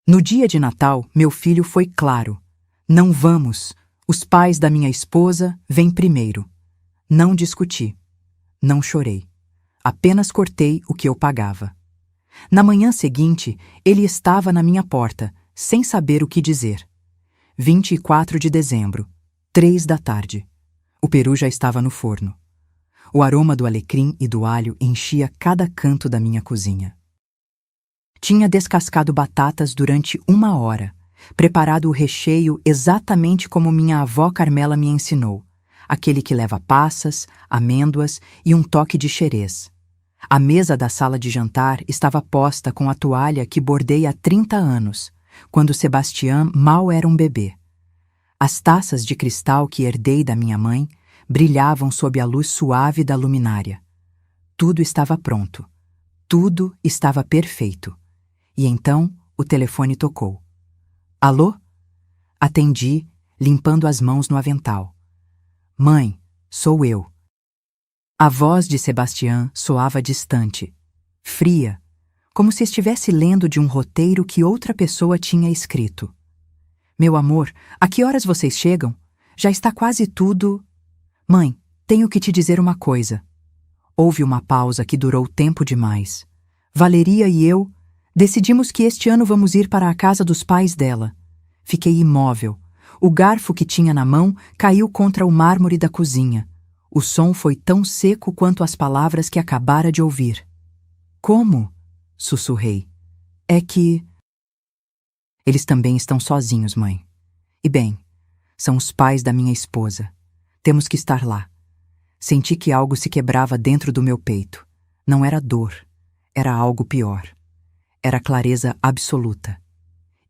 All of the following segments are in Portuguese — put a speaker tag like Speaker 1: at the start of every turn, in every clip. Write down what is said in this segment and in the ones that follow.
Speaker 1: No dia de Natal, meu filho foi claro. Não vamos. Os pais da minha esposa vêm primeiro. Não discuti. Não chorei. Apenas cortei o que eu pagava. Na manhã seguinte, ele estava na minha porta, sem saber o que dizer. 24 de dezembro, 3 da tarde. O peru já estava no forno. O aroma do alecrim e do alho enchia cada canto da minha cozinha. Tinha descascado batatas durante 1 hora, preparado o recheio exatamente como minha avó Carmela me ensinou, aquele que leva passas, amêndoas e um toque de xerez. A mesa da sala de jantar estava posta com a toalha que bordei há 30 anos, quando Sebastião mal era um bebê. As taças de cristal que herdei da minha mãe brilhavam sob a luz suave da luminária. Tudo estava pronto. Tudo estava perfeito. E então o telefone tocou. Alô? Atendi, limpando as mãos no avental. Mãe, sou eu. A voz de Sebastião soava distante, fria, como se estivesse lendo de um roteiro que outra pessoa tinha escrito. Meu amor, a que horas vocês chegam? Já está quase tudo... Mãe, tenho que te dizer uma coisa. Houve uma pausa que durou tempo demais. Valeria e eu decidimos que este ano vamos ir para a casa dos pais dela. Fiquei imóvel. O garfo que tinha na mão caiu contra o mármore da cozinha. O som foi tão seco quanto as palavras que acabara de ouvir. Como? Sussurrei. É que... Eles também estão sozinhos, mãe. E bem, são os pais da minha esposa. Temos que estar lá. Senti que algo se quebrava dentro do meu peito. Não era dor. Era algo pior. Era clareza absoluta.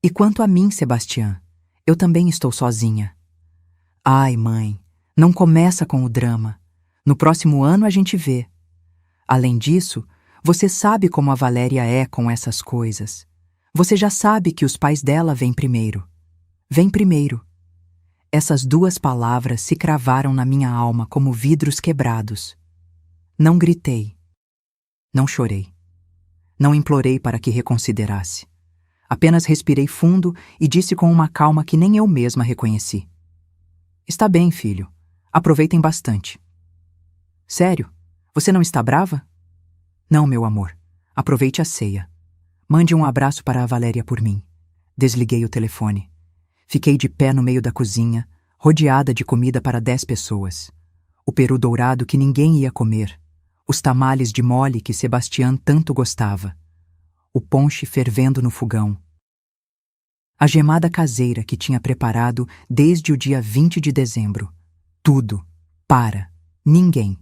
Speaker 1: E quanto a mim, Sebastião, eu também estou sozinha. Ai, mãe, não começa com o drama. No próximo ano a gente vê. Além disso, você sabe como a Valéria é com essas coisas. Você já sabe que os pais dela vêm primeiro. Vem primeiro. Essas duas palavras se cravaram na minha alma como vidros quebrados. Não gritei. Não chorei. Não implorei para que reconsiderasse. Apenas respirei fundo e disse com uma calma que nem eu mesma reconheci. Está bem, filho. Aproveitem bastante. Sério? Você não está brava? Não, meu amor. Aproveite a ceia. Mande um abraço para a Valéria por mim. Desliguei o telefone. Fiquei de pé no meio da cozinha, rodeada de comida para 10 pessoas. O peru dourado que ninguém ia comer. Os tamales de mole que Sebastião tanto gostava. O ponche fervendo no fogão. A gemada caseira que tinha preparado desde o dia 20 de dezembro. Tudo. Para. Ninguém.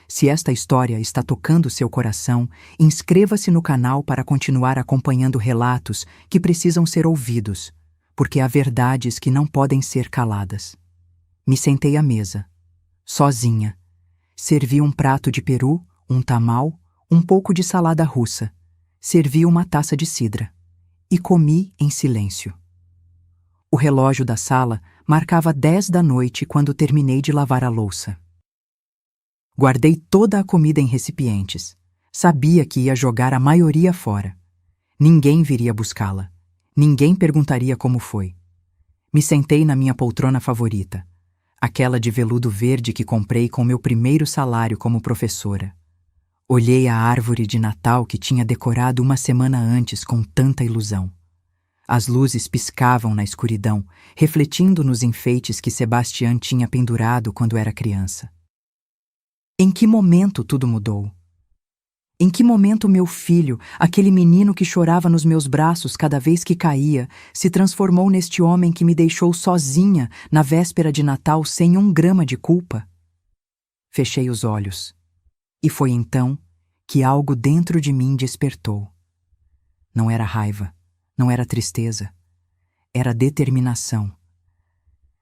Speaker 1: Se esta história está tocando seu coração, inscreva-se no canal para continuar acompanhando relatos que precisam ser ouvidos, porque há verdades que não podem ser caladas. Me sentei à mesa, sozinha. Servi um prato de peru, um tamal, um pouco de salada russa. Servi uma taça de cidra. E comi em silêncio. O relógio da sala marcava 10 da noite quando terminei de lavar a louça. Guardei toda a comida em recipientes. Sabia que ia jogar a maioria fora. Ninguém viria buscá-la. Ninguém perguntaria como foi. Me sentei na minha poltrona favorita, aquela de veludo verde que comprei com meu primeiro salário como professora. Olhei a árvore de Natal que tinha decorado uma semana antes com tanta ilusão. As luzes piscavam na escuridão, refletindo nos enfeites que Sebastião tinha pendurado quando era criança. Em que momento tudo mudou? Em que momento meu filho, aquele menino que chorava nos meus braços cada vez que caía, se transformou neste homem que me deixou sozinha na véspera de Natal sem 1 grama de culpa? Fechei os olhos. E foi então que algo dentro de mim despertou. Não era raiva, não era tristeza, era determinação.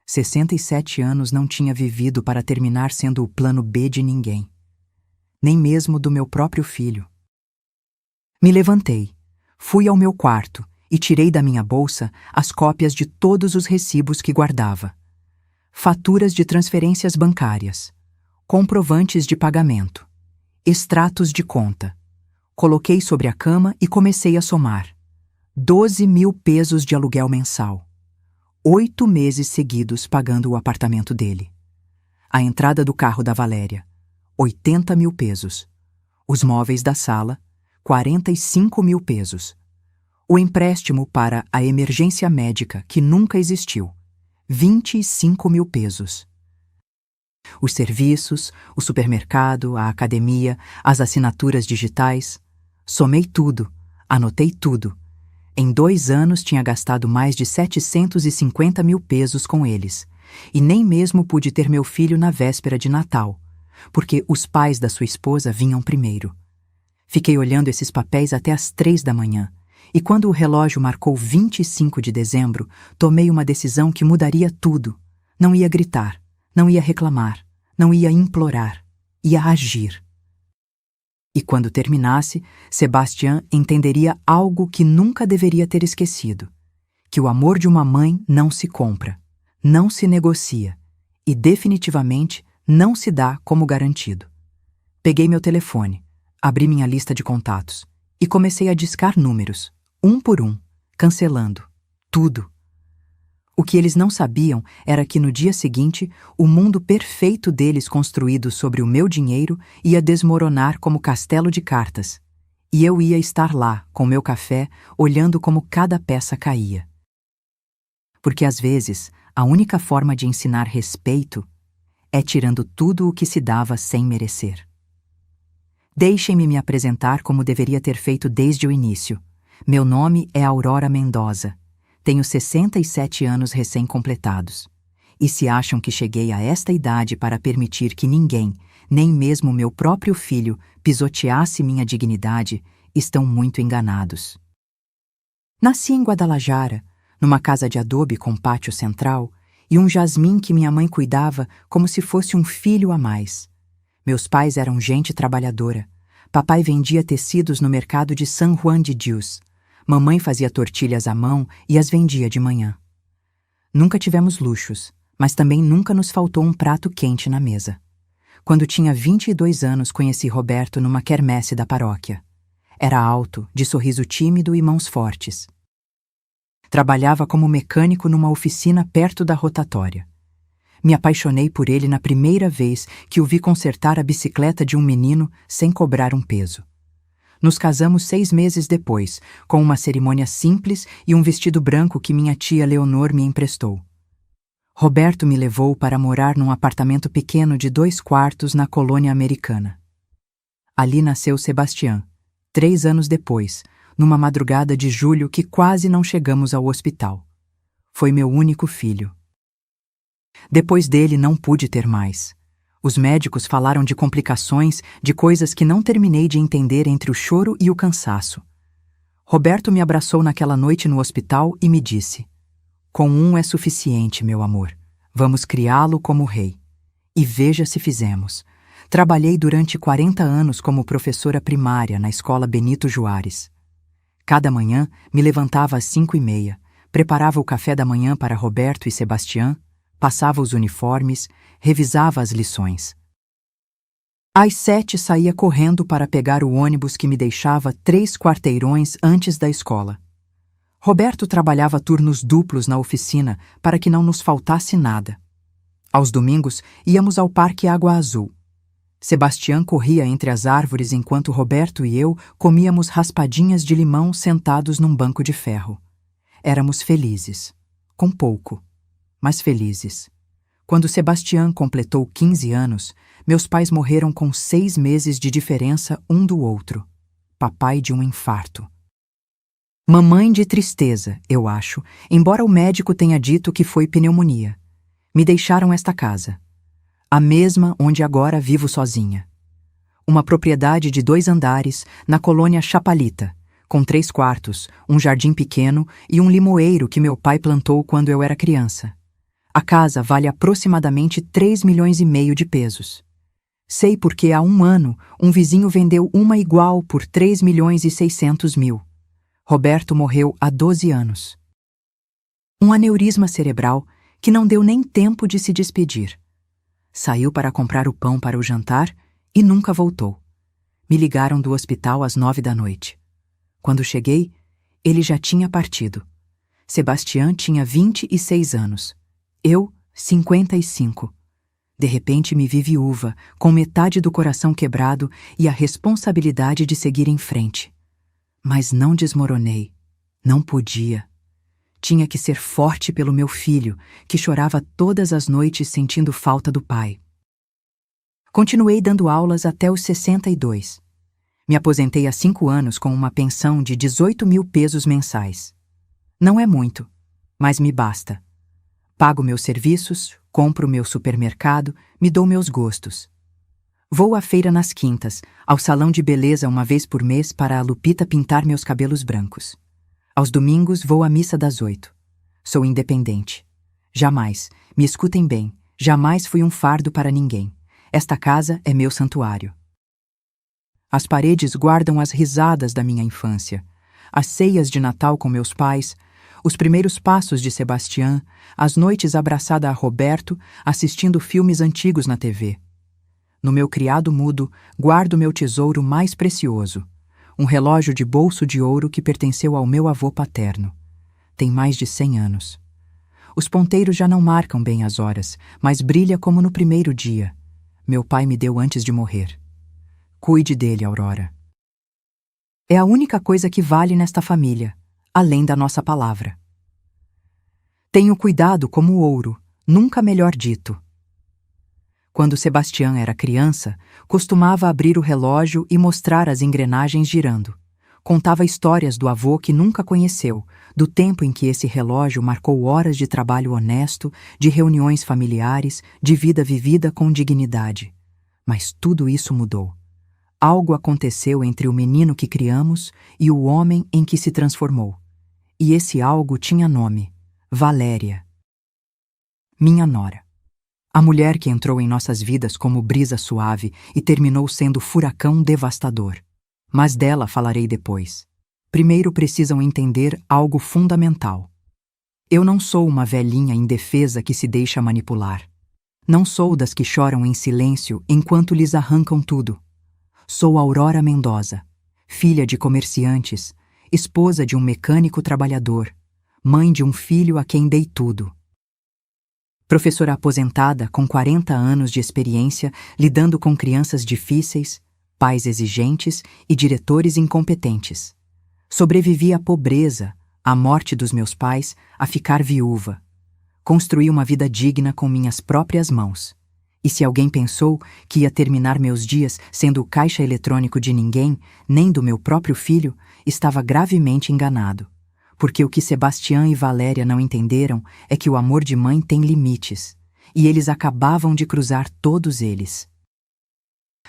Speaker 1: 67 anos não tinha vivido para terminar sendo o plano B de ninguém, nem mesmo do meu próprio filho. Me levantei, fui ao meu quarto e tirei da minha bolsa as cópias de todos os recibos que guardava. Faturas de transferências bancárias, comprovantes de pagamento, extratos de conta. Coloquei sobre a cama e comecei a somar. 12.000 pesos de aluguel mensal. 8 meses seguidos pagando o apartamento dele. A entrada do carro da Valéria, 80.000 pesos. Os móveis da sala, 45.000 pesos. O empréstimo para a emergência médica, que nunca existiu, 25.000 pesos. Os serviços, o supermercado, a academia, as assinaturas digitais. Somei tudo, anotei tudo. Em 2 anos tinha gastado mais de 750.000 pesos com eles. E nem mesmo pude ter meu filho na véspera de Natal, porque os pais da sua esposa vinham primeiro. Fiquei olhando esses papéis até às 3 da manhã, e quando o relógio marcou 25 de dezembro, tomei uma decisão que mudaria tudo. Não ia gritar, não ia reclamar, não ia implorar, ia agir. E quando terminasse, Sebastián entenderia algo que nunca deveria ter esquecido: que o amor de uma mãe não se compra, não se negocia e definitivamente não se dá como garantido. Peguei meu telefone, abri minha lista de contatos e comecei a discar números, um por um, cancelando tudo. O que eles não sabiam era que no dia seguinte, o mundo perfeito deles construído sobre o meu dinheiro ia desmoronar como castelo de cartas, e eu ia estar lá, com meu café, olhando como cada peça caía. Porque às vezes, a única forma de ensinar respeito é tirando tudo o que se dava sem merecer. Deixem-me me apresentar como deveria ter feito desde o início. Meu nome é Aurora Mendoza. Tenho 67 anos recém-completados. E se acham que cheguei a esta idade para permitir que ninguém, nem mesmo meu próprio filho, pisoteasse minha dignidade, estão muito enganados. Nasci em Guadalajara, numa casa de adobe com pátio central, e um jasmim que minha mãe cuidava como se fosse um filho a mais. Meus pais eram gente trabalhadora. Papai vendia tecidos no mercado de San Juan de Dios. Mamãe fazia tortilhas à mão e as vendia de manhã. Nunca tivemos luxos, mas também nunca nos faltou um prato quente na mesa. Quando tinha 22 anos, conheci Roberto numa quermesse da paróquia. Era alto, de sorriso tímido e mãos fortes. Trabalhava como mecânico numa oficina perto da rotatória. Me apaixonei por ele na primeira vez que o vi consertar a bicicleta de um menino sem cobrar um peso. Nos casamos 6 meses depois, com uma cerimônia simples e um vestido branco que minha tia Leonor me emprestou. Roberto me levou para morar num apartamento pequeno de 2 quartos na colônia americana. Ali nasceu Sebastián, 3 anos depois, numa madrugada de julho que quase não chegamos ao hospital. Foi meu único filho. Depois dele não pude ter mais. Os médicos falaram de complicações, de coisas que não terminei de entender entre o choro e o cansaço. Roberto me abraçou naquela noite no hospital e me disse: "Com um é suficiente, meu amor. Vamos criá-lo como rei." E veja se fizemos. Trabalhei durante 40 anos como professora primária na escola Benito Juárez. Cada manhã me levantava às 5:30, preparava o café da manhã para Roberto e Sebastián, passava os uniformes, revisava as lições. Às 7 saía correndo para pegar o ônibus que me deixava 3 quarteirões antes da escola. Roberto trabalhava turnos duplos na oficina para que não nos faltasse nada. Aos domingos, íamos ao Parque Água Azul. Sebastián corria entre as árvores enquanto Roberto e eu comíamos raspadinhas de limão sentados num banco de ferro. Éramos felizes. Com pouco, mas felizes. Quando Sebastián completou 15 anos, meus pais morreram com 6 meses de diferença um do outro. Papai de um infarto. Mamãe de tristeza, eu acho, embora o médico tenha dito que foi pneumonia. Me deixaram esta casa. A mesma onde agora vivo sozinha. Uma propriedade de 2 andares na colônia Chapalita, com 3 quartos, um jardim pequeno e um limoeiro que meu pai plantou quando eu era criança. A casa vale aproximadamente 3,5 milhões de pesos. Sei porque há 1 ano um vizinho vendeu uma igual por 3,6 milhões. Roberto morreu há 12 anos. Um aneurisma cerebral que não deu nem tempo de se despedir. Saiu para comprar o pão para o jantar e nunca voltou. Me ligaram do hospital às 9 da noite. Quando cheguei, Ele já tinha partido. Sebastião tinha 26 anos. Eu, 55. De repente me vi viúva, com metade do coração quebrado e a responsabilidade de seguir em frente. Mas não desmoronei. Não podia. Tinha que ser forte pelo meu filho, que chorava todas as noites sentindo falta do pai. Continuei dando aulas até os 62. Me aposentei há 5 anos com uma pensão de 18 mil pesos mensais. Não é muito, mas me basta. Pago meus serviços, compro meu supermercado, me dou meus gostos. Vou à feira nas quintas, ao salão de beleza uma vez por mês para a Lupita pintar meus cabelos brancos. Aos domingos vou à missa das 8. Sou independente. Jamais, me escutem bem, jamais fui um fardo para ninguém. Esta casa é meu santuário. As paredes guardam as risadas da minha infância, as ceias de Natal com meus pais, os primeiros passos de Sebastião, as noites abraçada a Roberto, assistindo filmes antigos na TV. No meu criado mudo, guardo meu tesouro mais precioso, um relógio de bolso de ouro que pertenceu ao meu avô paterno. Tem mais de 100 anos. Os ponteiros já não marcam bem as horas, mas brilha como no primeiro dia. Meu pai me deu antes de morrer. Cuide dele, Aurora. É a única coisa que vale nesta família, além da nossa palavra. Tenho cuidado como ouro, nunca melhor dito. Quando Sebastião era criança, costumava abrir o relógio e mostrar as engrenagens girando. Contava histórias do avô que nunca conheceu, do tempo em que esse relógio marcou horas de trabalho honesto, de reuniões familiares, de vida vivida com dignidade. Mas tudo isso mudou. Algo aconteceu entre o menino que criamos e o homem em que se transformou. E esse algo tinha nome: Valéria. Minha nora. A mulher que entrou em nossas vidas como brisa suave e terminou sendo furacão devastador. Mas dela falarei depois. Primeiro precisam entender algo fundamental. Eu não sou uma velhinha indefesa que se deixa manipular. Não sou das que choram em silêncio enquanto lhes arrancam tudo. Sou Aurora Mendoza, filha de comerciantes, esposa de um mecânico trabalhador, mãe de um filho a quem dei tudo. Professora aposentada com 40 anos de experiência lidando com crianças difíceis, pais exigentes e diretores incompetentes. Sobrevivi à pobreza, à morte dos meus pais, a ficar viúva. Construí uma vida digna com minhas próprias mãos. E se alguém pensou que ia terminar meus dias sendo o caixa eletrônico de ninguém, nem do meu próprio filho, estava gravemente enganado. Porque o que Sebastião e Valéria não entenderam é que o amor de mãe tem limites, e eles acabavam de cruzar todos eles.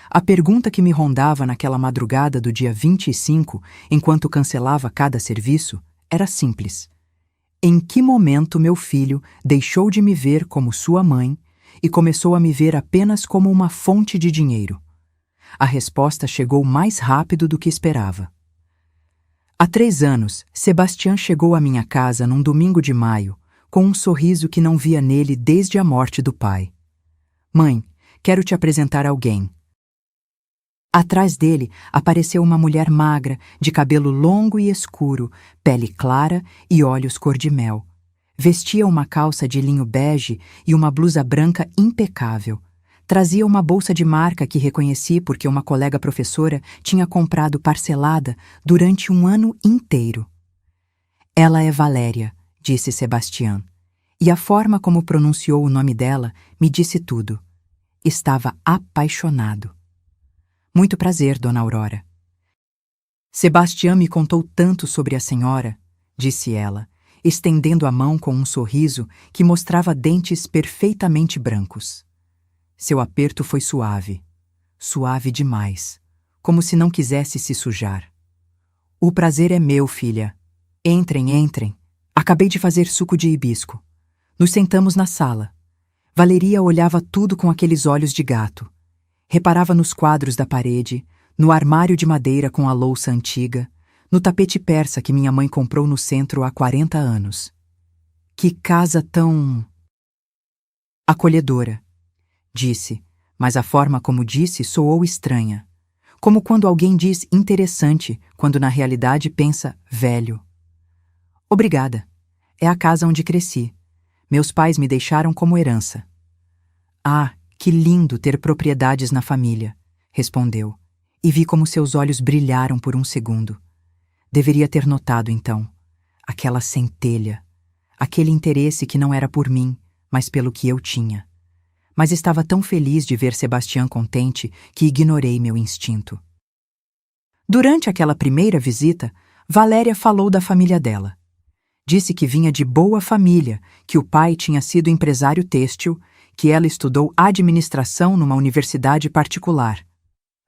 Speaker 1: A pergunta que me rondava naquela madrugada do dia 25, enquanto cancelava cada serviço, era simples. Em que momento meu filho deixou de me ver como sua mãe e começou a me ver apenas como uma fonte de dinheiro? A resposta chegou mais rápido do que esperava. Há 3 anos, Sebastião chegou à minha casa num domingo de maio, com um sorriso que não via nele desde a morte do pai. Mãe, quero te apresentar alguém. Atrás dele apareceu uma mulher magra, de cabelo longo e escuro, pele clara e olhos cor-de-mel. Vestia uma calça de linho bege e uma blusa branca impecável. Trazia uma bolsa de marca que reconheci porque uma colega professora tinha comprado parcelada durante um ano inteiro. Ela é Valéria, disse Sebastião, e a forma como pronunciou o nome dela me disse tudo. Estava apaixonado. Muito prazer, dona Aurora. Sebastião me contou tanto sobre a senhora, disse ela, estendendo a mão com um sorriso que mostrava dentes perfeitamente brancos. Seu aperto foi suave, suave demais, como se não quisesse se sujar. O prazer é meu, filha. Entrem, entrem. Acabei de fazer suco de hibisco. Nos sentamos na sala. Valeria olhava tudo com aqueles olhos de gato. Reparava nos quadros da parede, no armário de madeira com a louça antiga, no tapete persa que minha mãe comprou no centro há 40 anos. Que casa tão acolhedora, disse, mas a forma como disse soou estranha. Como quando alguém diz interessante, quando na realidade pensa velho. Obrigada. É a casa onde cresci. Meus pais me deixaram como herança. Ah, que lindo ter propriedades na família, respondeu, e vi como seus olhos brilharam por um segundo. Deveria ter notado, então, aquela centelha, aquele interesse que não era por mim, mas pelo que eu tinha. Mas estava tão feliz de ver Sebastião contente que ignorei meu instinto. Durante aquela primeira visita, Valéria falou da família dela. Disse que vinha de boa família, que o pai tinha sido empresário têxtil, que ela estudou administração numa universidade particular.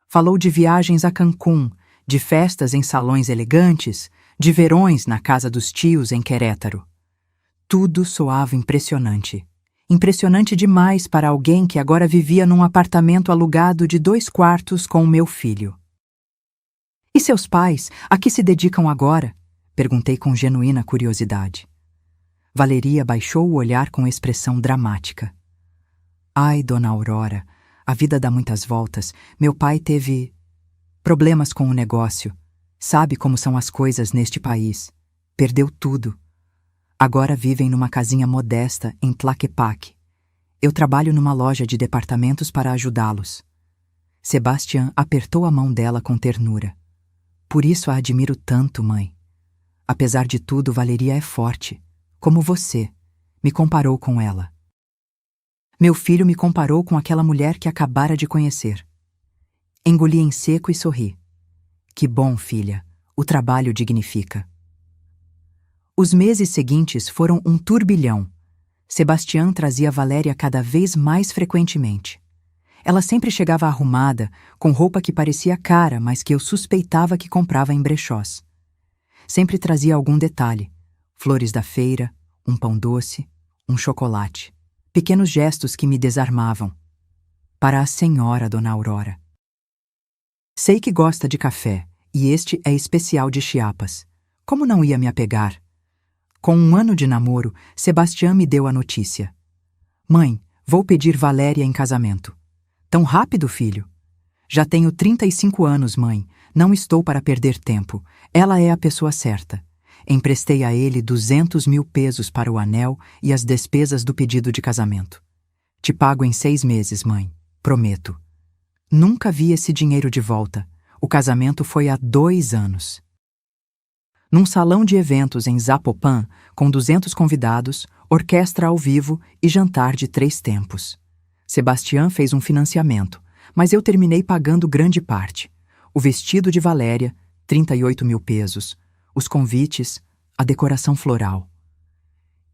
Speaker 1: Falou de viagens a Cancún, de festas em salões elegantes, de verões na casa dos tios em Querétaro. Tudo soava impressionante. Impressionante demais para alguém que agora vivia num apartamento alugado de 2 quartos com o meu filho. E seus pais, a que se dedicam agora? Perguntei com genuína curiosidade. Valeria baixou o olhar com expressão dramática. Ai, dona Aurora, a vida dá muitas voltas. Meu pai teve problemas com o negócio. Sabe como são as coisas neste país. Perdeu tudo. Agora vivem numa casinha modesta em Tlaquepaque. Eu trabalho numa loja de departamentos para ajudá-los. Sebastião apertou a mão dela com ternura. Por isso a admiro tanto, mãe. Apesar de tudo, Valeria é forte. Como você. Me comparou com ela. Meu filho me comparou com aquela mulher que acabara de conhecer. Engoli em seco e sorri. Que bom, filha. O trabalho dignifica. Os meses seguintes foram um turbilhão. Sebastião trazia Valéria cada vez mais frequentemente. Ela sempre chegava arrumada, com roupa que parecia cara, mas que eu suspeitava que comprava em brechós. Sempre trazia algum detalhe: flores da feira, um pão doce, um chocolate. Pequenos gestos que me desarmavam. Para a senhora, dona Aurora. Sei que gosta de café, e este é especial de Chiapas. Como não ia me apegar? Com 1 ano de namoro, Sebastião me deu a notícia. Mãe, vou pedir Valéria em casamento. Tão rápido, filho? Já tenho 35 anos, mãe. Não estou para perder tempo. Ela é a pessoa certa. Emprestei a ele 200 mil pesos para o anel e as despesas do pedido de casamento. Te pago em 6 meses, mãe. Prometo. Nunca vi esse dinheiro de volta. O casamento foi há 2 anos. Num salão de eventos em Zapopan, com 200 convidados, orquestra ao vivo e jantar de 3 tempos. Sebastião fez um financiamento, mas eu terminei pagando grande parte. O vestido de Valéria, 38 mil pesos. Os convites, a decoração floral.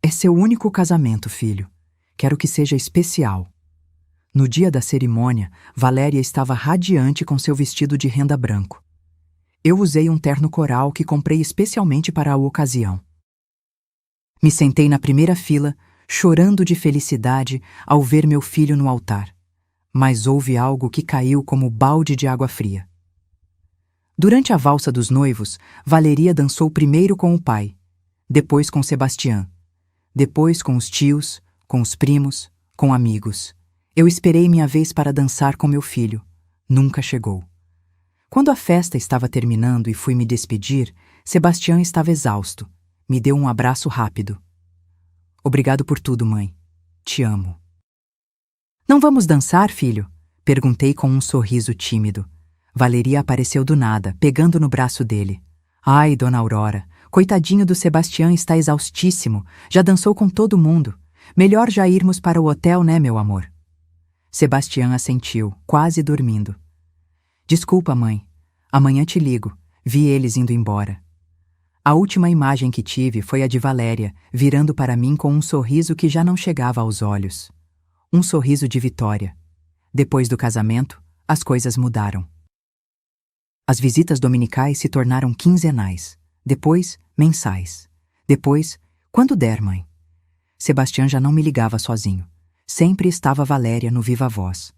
Speaker 1: É seu único casamento, filho. Quero que seja especial. No dia da cerimônia, Valéria estava radiante com seu vestido de renda branco. Eu usei um terno coral que comprei especialmente para a ocasião. Me sentei na primeira fila, chorando de felicidade ao ver meu filho no altar. Mas houve algo que caiu como balde de água fria. Durante a valsa dos noivos, Valeria dançou primeiro com o pai, depois com Sebastião, depois com os tios, com os primos, com amigos. Eu esperei minha vez para dançar com meu filho. Nunca chegou. Quando a festa estava terminando e fui me despedir, Sebastião estava exausto. Me deu um abraço rápido. Obrigado por tudo, mãe. Te amo. Não vamos dançar, filho? Perguntei com um sorriso tímido. Valeria apareceu do nada, pegando no braço dele. Ai, dona Aurora, coitadinho do Sebastião está exaustíssimo. Já dançou com todo mundo. Melhor já irmos para o hotel, né, meu amor? Sebastião assentiu, quase dormindo. Desculpa, mãe. Amanhã te ligo. Vi eles indo embora. A última imagem que tive foi a de Valéria, virando para mim com um sorriso que já não chegava aos olhos. Um sorriso de vitória. Depois do casamento, as coisas mudaram. As visitas dominicais se tornaram quinzenais, depois mensais, depois, quando der, mãe. Sebastião já não me ligava sozinho. Sempre estava Valéria no Viva Voz.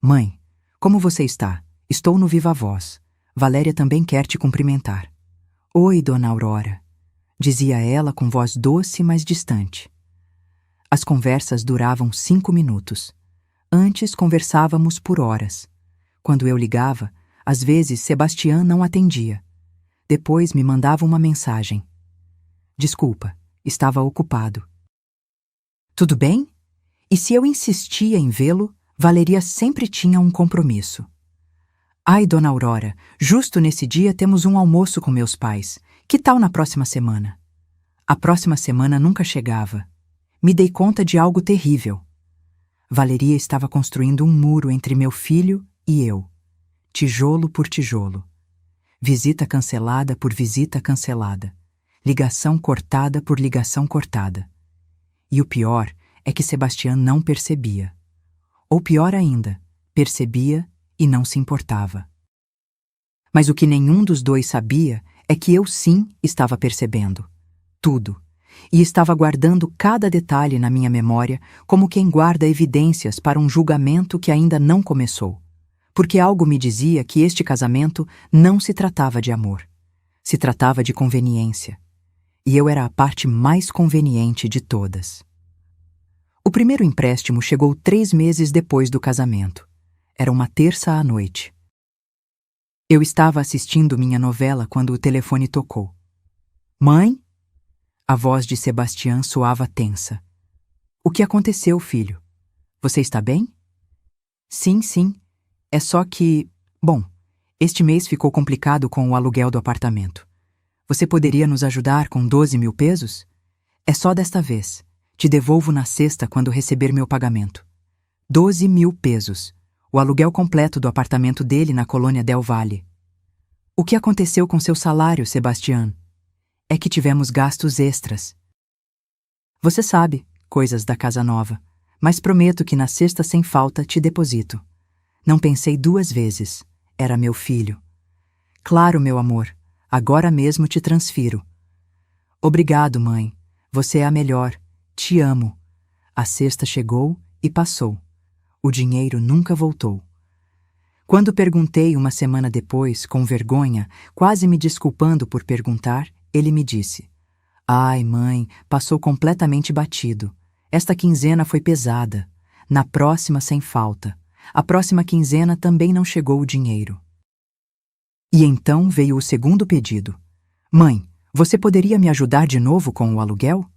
Speaker 1: Mãe, como você está? Estou no Viva Voz. Valéria também quer te cumprimentar. Oi, dona Aurora, dizia ela com voz doce, mas distante. As conversas duravam 5 minutos. Antes conversávamos por horas. Quando eu ligava, às vezes Sebastião não atendia. Depois me mandava uma mensagem. Desculpa, estava ocupado. Tudo bem? E se eu insistia em vê-lo, Valeria sempre tinha um compromisso. Ai, Dona Aurora, justo nesse dia temos um almoço com meus pais. Que tal na próxima semana? A próxima semana nunca chegava. Me dei conta de algo terrível. Valeria estava construindo um muro entre meu filho e eu, tijolo por tijolo. Visita cancelada por visita cancelada. Ligação cortada por ligação cortada. E o pior é que Sebastião não percebia. Ou pior ainda, percebia e não se importava. Mas o que nenhum dos dois sabia é que eu sim estava percebendo. Tudo. E estava guardando cada detalhe na minha memória como quem guarda evidências para um julgamento que ainda não começou. Porque algo me dizia que este casamento não se tratava de amor. Se tratava de conveniência. E eu era a parte mais conveniente de todas. O primeiro empréstimo chegou 3 meses depois do casamento. Era uma terça à noite. Eu estava assistindo minha novela quando o telefone tocou. Mãe? A voz de Sebastião soava tensa. O que aconteceu, filho? Você está bem? Sim, sim. É só que... Bom, este mês ficou complicado com o aluguel do apartamento. Você poderia nos ajudar com 12 mil pesos? É só desta vez. Te devolvo na sexta quando receber meu pagamento. 12 mil pesos. O aluguel completo do apartamento dele na colônia Del Valle. O que aconteceu com seu salário, Sebastião? É que tivemos gastos extras. Você sabe, coisas da casa nova, mas prometo que na sexta sem falta te deposito. Não pensei 2 vezes. Era meu filho. Claro, meu amor, agora mesmo te transfiro. Obrigado, mãe. Você é a melhor. Te amo. A sexta chegou e passou. O dinheiro nunca voltou. Quando perguntei uma semana depois, com vergonha, quase me desculpando por perguntar, ele me disse: Ai, mãe, passou completamente batido. Esta quinzena foi pesada. Na próxima, sem falta. A próxima quinzena também não chegou o dinheiro. E então veio o segundo pedido. Mãe, você poderia me ajudar de novo com o aluguel?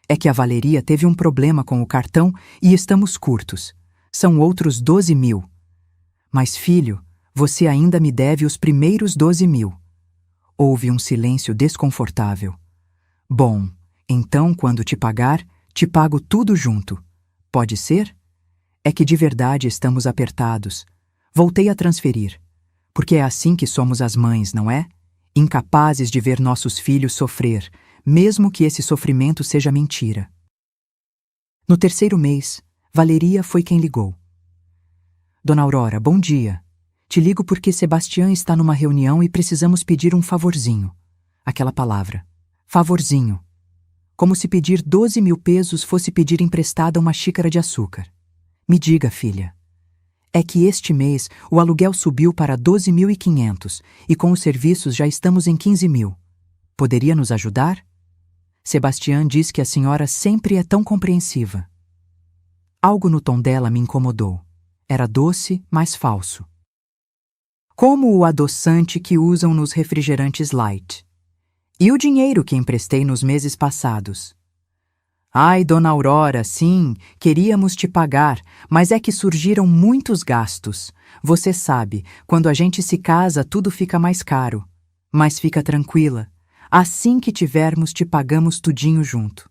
Speaker 1: É que a Valeria teve um problema com o cartão e estamos curtos. São outros 12 mil. Mas, filho, você ainda me deve os primeiros 12 mil. Houve um silêncio desconfortável. Bom, então quando te pagar, te pago tudo junto. Pode ser? É que de verdade estamos apertados. Voltei a transferir. Porque é assim que somos as mães, não é? Incapazes de ver nossos filhos sofrer, mesmo que esse sofrimento seja mentira. No terceiro mês, Valeria foi quem ligou. Dona Aurora, bom dia. Te ligo porque Sebastião está numa reunião e precisamos pedir um favorzinho. Aquela palavra. Favorzinho. Como se pedir 12 mil pesos fosse pedir emprestada uma xícara de açúcar. Me diga, filha. É que este mês o aluguel subiu para 12.500 e com os serviços já estamos em 15 mil. Poderia nos ajudar? Sebastião diz que a senhora sempre é tão compreensiva. Algo no tom dela me incomodou. Era doce, mas falso. Como o adoçante que usam nos refrigerantes light. E o dinheiro que emprestei nos meses passados? Ai, Dona Aurora, sim, queríamos te pagar, mas é que surgiram muitos gastos. Você sabe, quando a gente se casa tudo fica mais caro. Mas fica tranquila. Assim que tivermos te pagamos tudinho junto.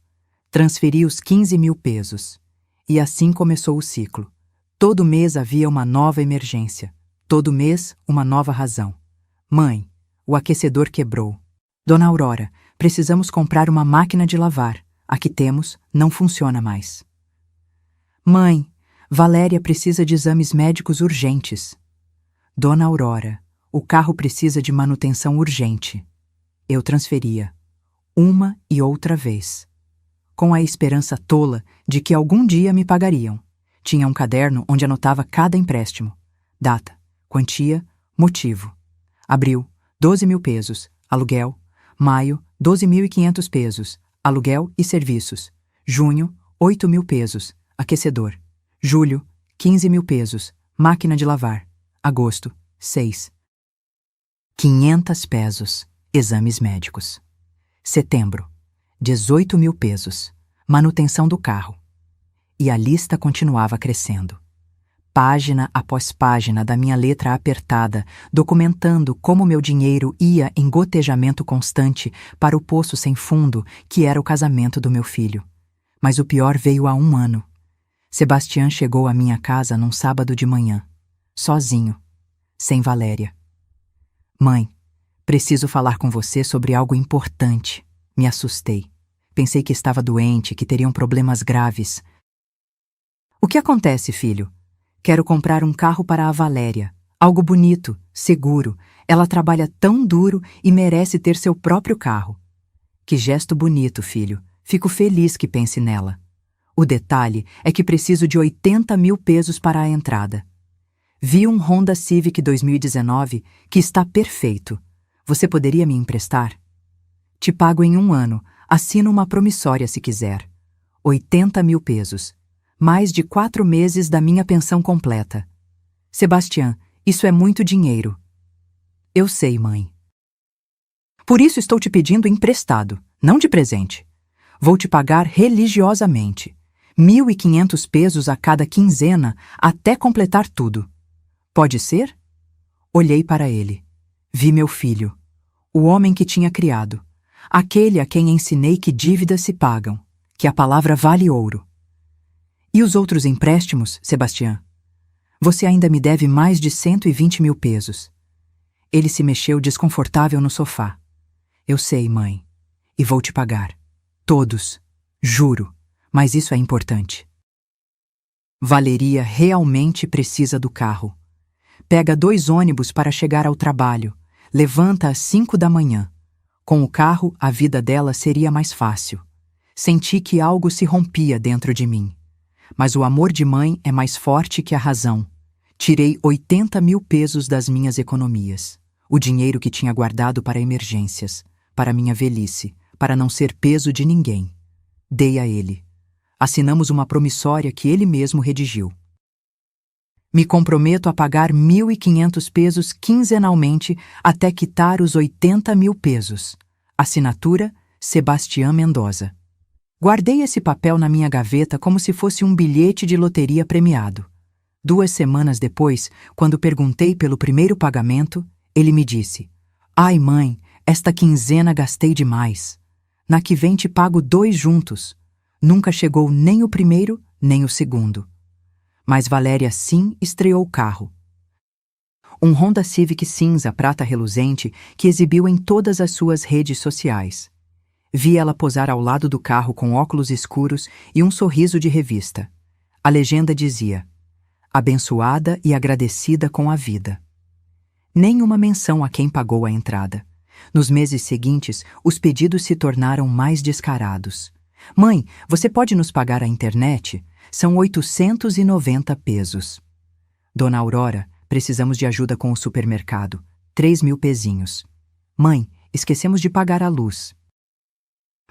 Speaker 1: Transferi os 15 mil pesos. E assim começou o ciclo. Todo mês havia uma nova emergência. Todo mês, uma nova razão. Mãe, o aquecedor quebrou. Dona Aurora, precisamos comprar uma máquina de lavar. A que temos não funciona mais. Mãe, Valéria precisa de exames médicos urgentes. Dona Aurora, o carro precisa de manutenção urgente. Eu transferia, uma e outra vez, com a esperança tola de que algum dia me pagariam. Tinha um caderno onde anotava cada empréstimo. Data, quantia, motivo. Abril, 12 mil pesos, aluguel. Maio, 12.500 pesos, aluguel e serviços. Junho, 8 mil pesos, aquecedor. Julho, 15 mil pesos, máquina de lavar. Agosto, 6. 500 pesos, exames médicos. Setembro, 18.000 pesos. Manutenção do carro. E a lista continuava crescendo. Página após página da minha letra apertada, documentando como meu dinheiro ia em gotejamento constante para o poço sem fundo que era o casamento do meu filho. Mas o pior veio há 1 ano. Sebastião chegou à minha casa num sábado de manhã, sozinho, sem Valéria. Mãe, preciso falar com você sobre algo importante. Me assustei. Pensei que estava doente, que teriam problemas graves. O que acontece, filho? Quero comprar um carro para a Valéria. Algo bonito, seguro. Ela trabalha tão duro e merece ter seu próprio carro. Que gesto bonito, filho. Fico feliz que pense nela. O detalhe é que preciso de 80.000 pesos para a entrada. Vi um Honda Civic 2019 que está perfeito. Você poderia me emprestar? Te pago em 1 ano. Assino uma promissória se quiser. 80.000 pesos. Mais de 4 meses da minha pensão completa. Sebastião, isso é muito dinheiro. Eu sei, mãe. Por isso estou te pedindo emprestado, não de presente. Vou te pagar religiosamente. 1.500 pesos a cada quinzena até completar tudo. Pode ser? Olhei para ele. Vi meu filho, o homem que tinha criado, aquele a quem ensinei que dívidas se pagam, que a palavra vale ouro. E os outros empréstimos, Sebastião? Você ainda me deve mais de 120.000 pesos. Ele se mexeu desconfortável no sofá. Eu sei, mãe. E vou te pagar. Todos. Juro. Mas isso é importante. Valeria realmente precisa do carro. Pega 2 ônibus para chegar ao trabalho. Levanta às 5 da manhã. Com o carro, a vida dela seria mais fácil. Senti que algo se rompia dentro de mim. Mas o amor de mãe é mais forte que a razão. Tirei 80.000 pesos das minhas economias. O dinheiro que tinha guardado para emergências, para minha velhice, para não ser peso de ninguém. Dei a ele. Assinamos uma promissória que ele mesmo redigiu. Me comprometo a pagar 1.500 pesos quinzenalmente até quitar os 80.000 pesos. Assinatura, Sebastião Mendoza. Guardei esse papel na minha gaveta como se fosse um bilhete de loteria premiado. 2 semanas depois, quando perguntei pelo primeiro pagamento, ele me disse: Ai, mãe, esta quinzena gastei demais. Na que vem te pago 2 juntos. Nunca chegou nem o primeiro, nem o segundo. Mas Valéria sim estreou o carro. Um Honda Civic cinza prata reluzente que exibiu em todas as suas redes sociais. Vi ela posar ao lado do carro com óculos escuros e um sorriso de revista. A legenda dizia: abençoada e agradecida com a vida. Nenhuma menção a quem pagou a entrada. Nos meses seguintes, os pedidos se tornaram mais descarados. Mãe, você pode nos pagar a internet? São 890 pesos. Dona Aurora, precisamos de ajuda com o supermercado. 3.000 pezinhos. Mãe, esquecemos de pagar a luz.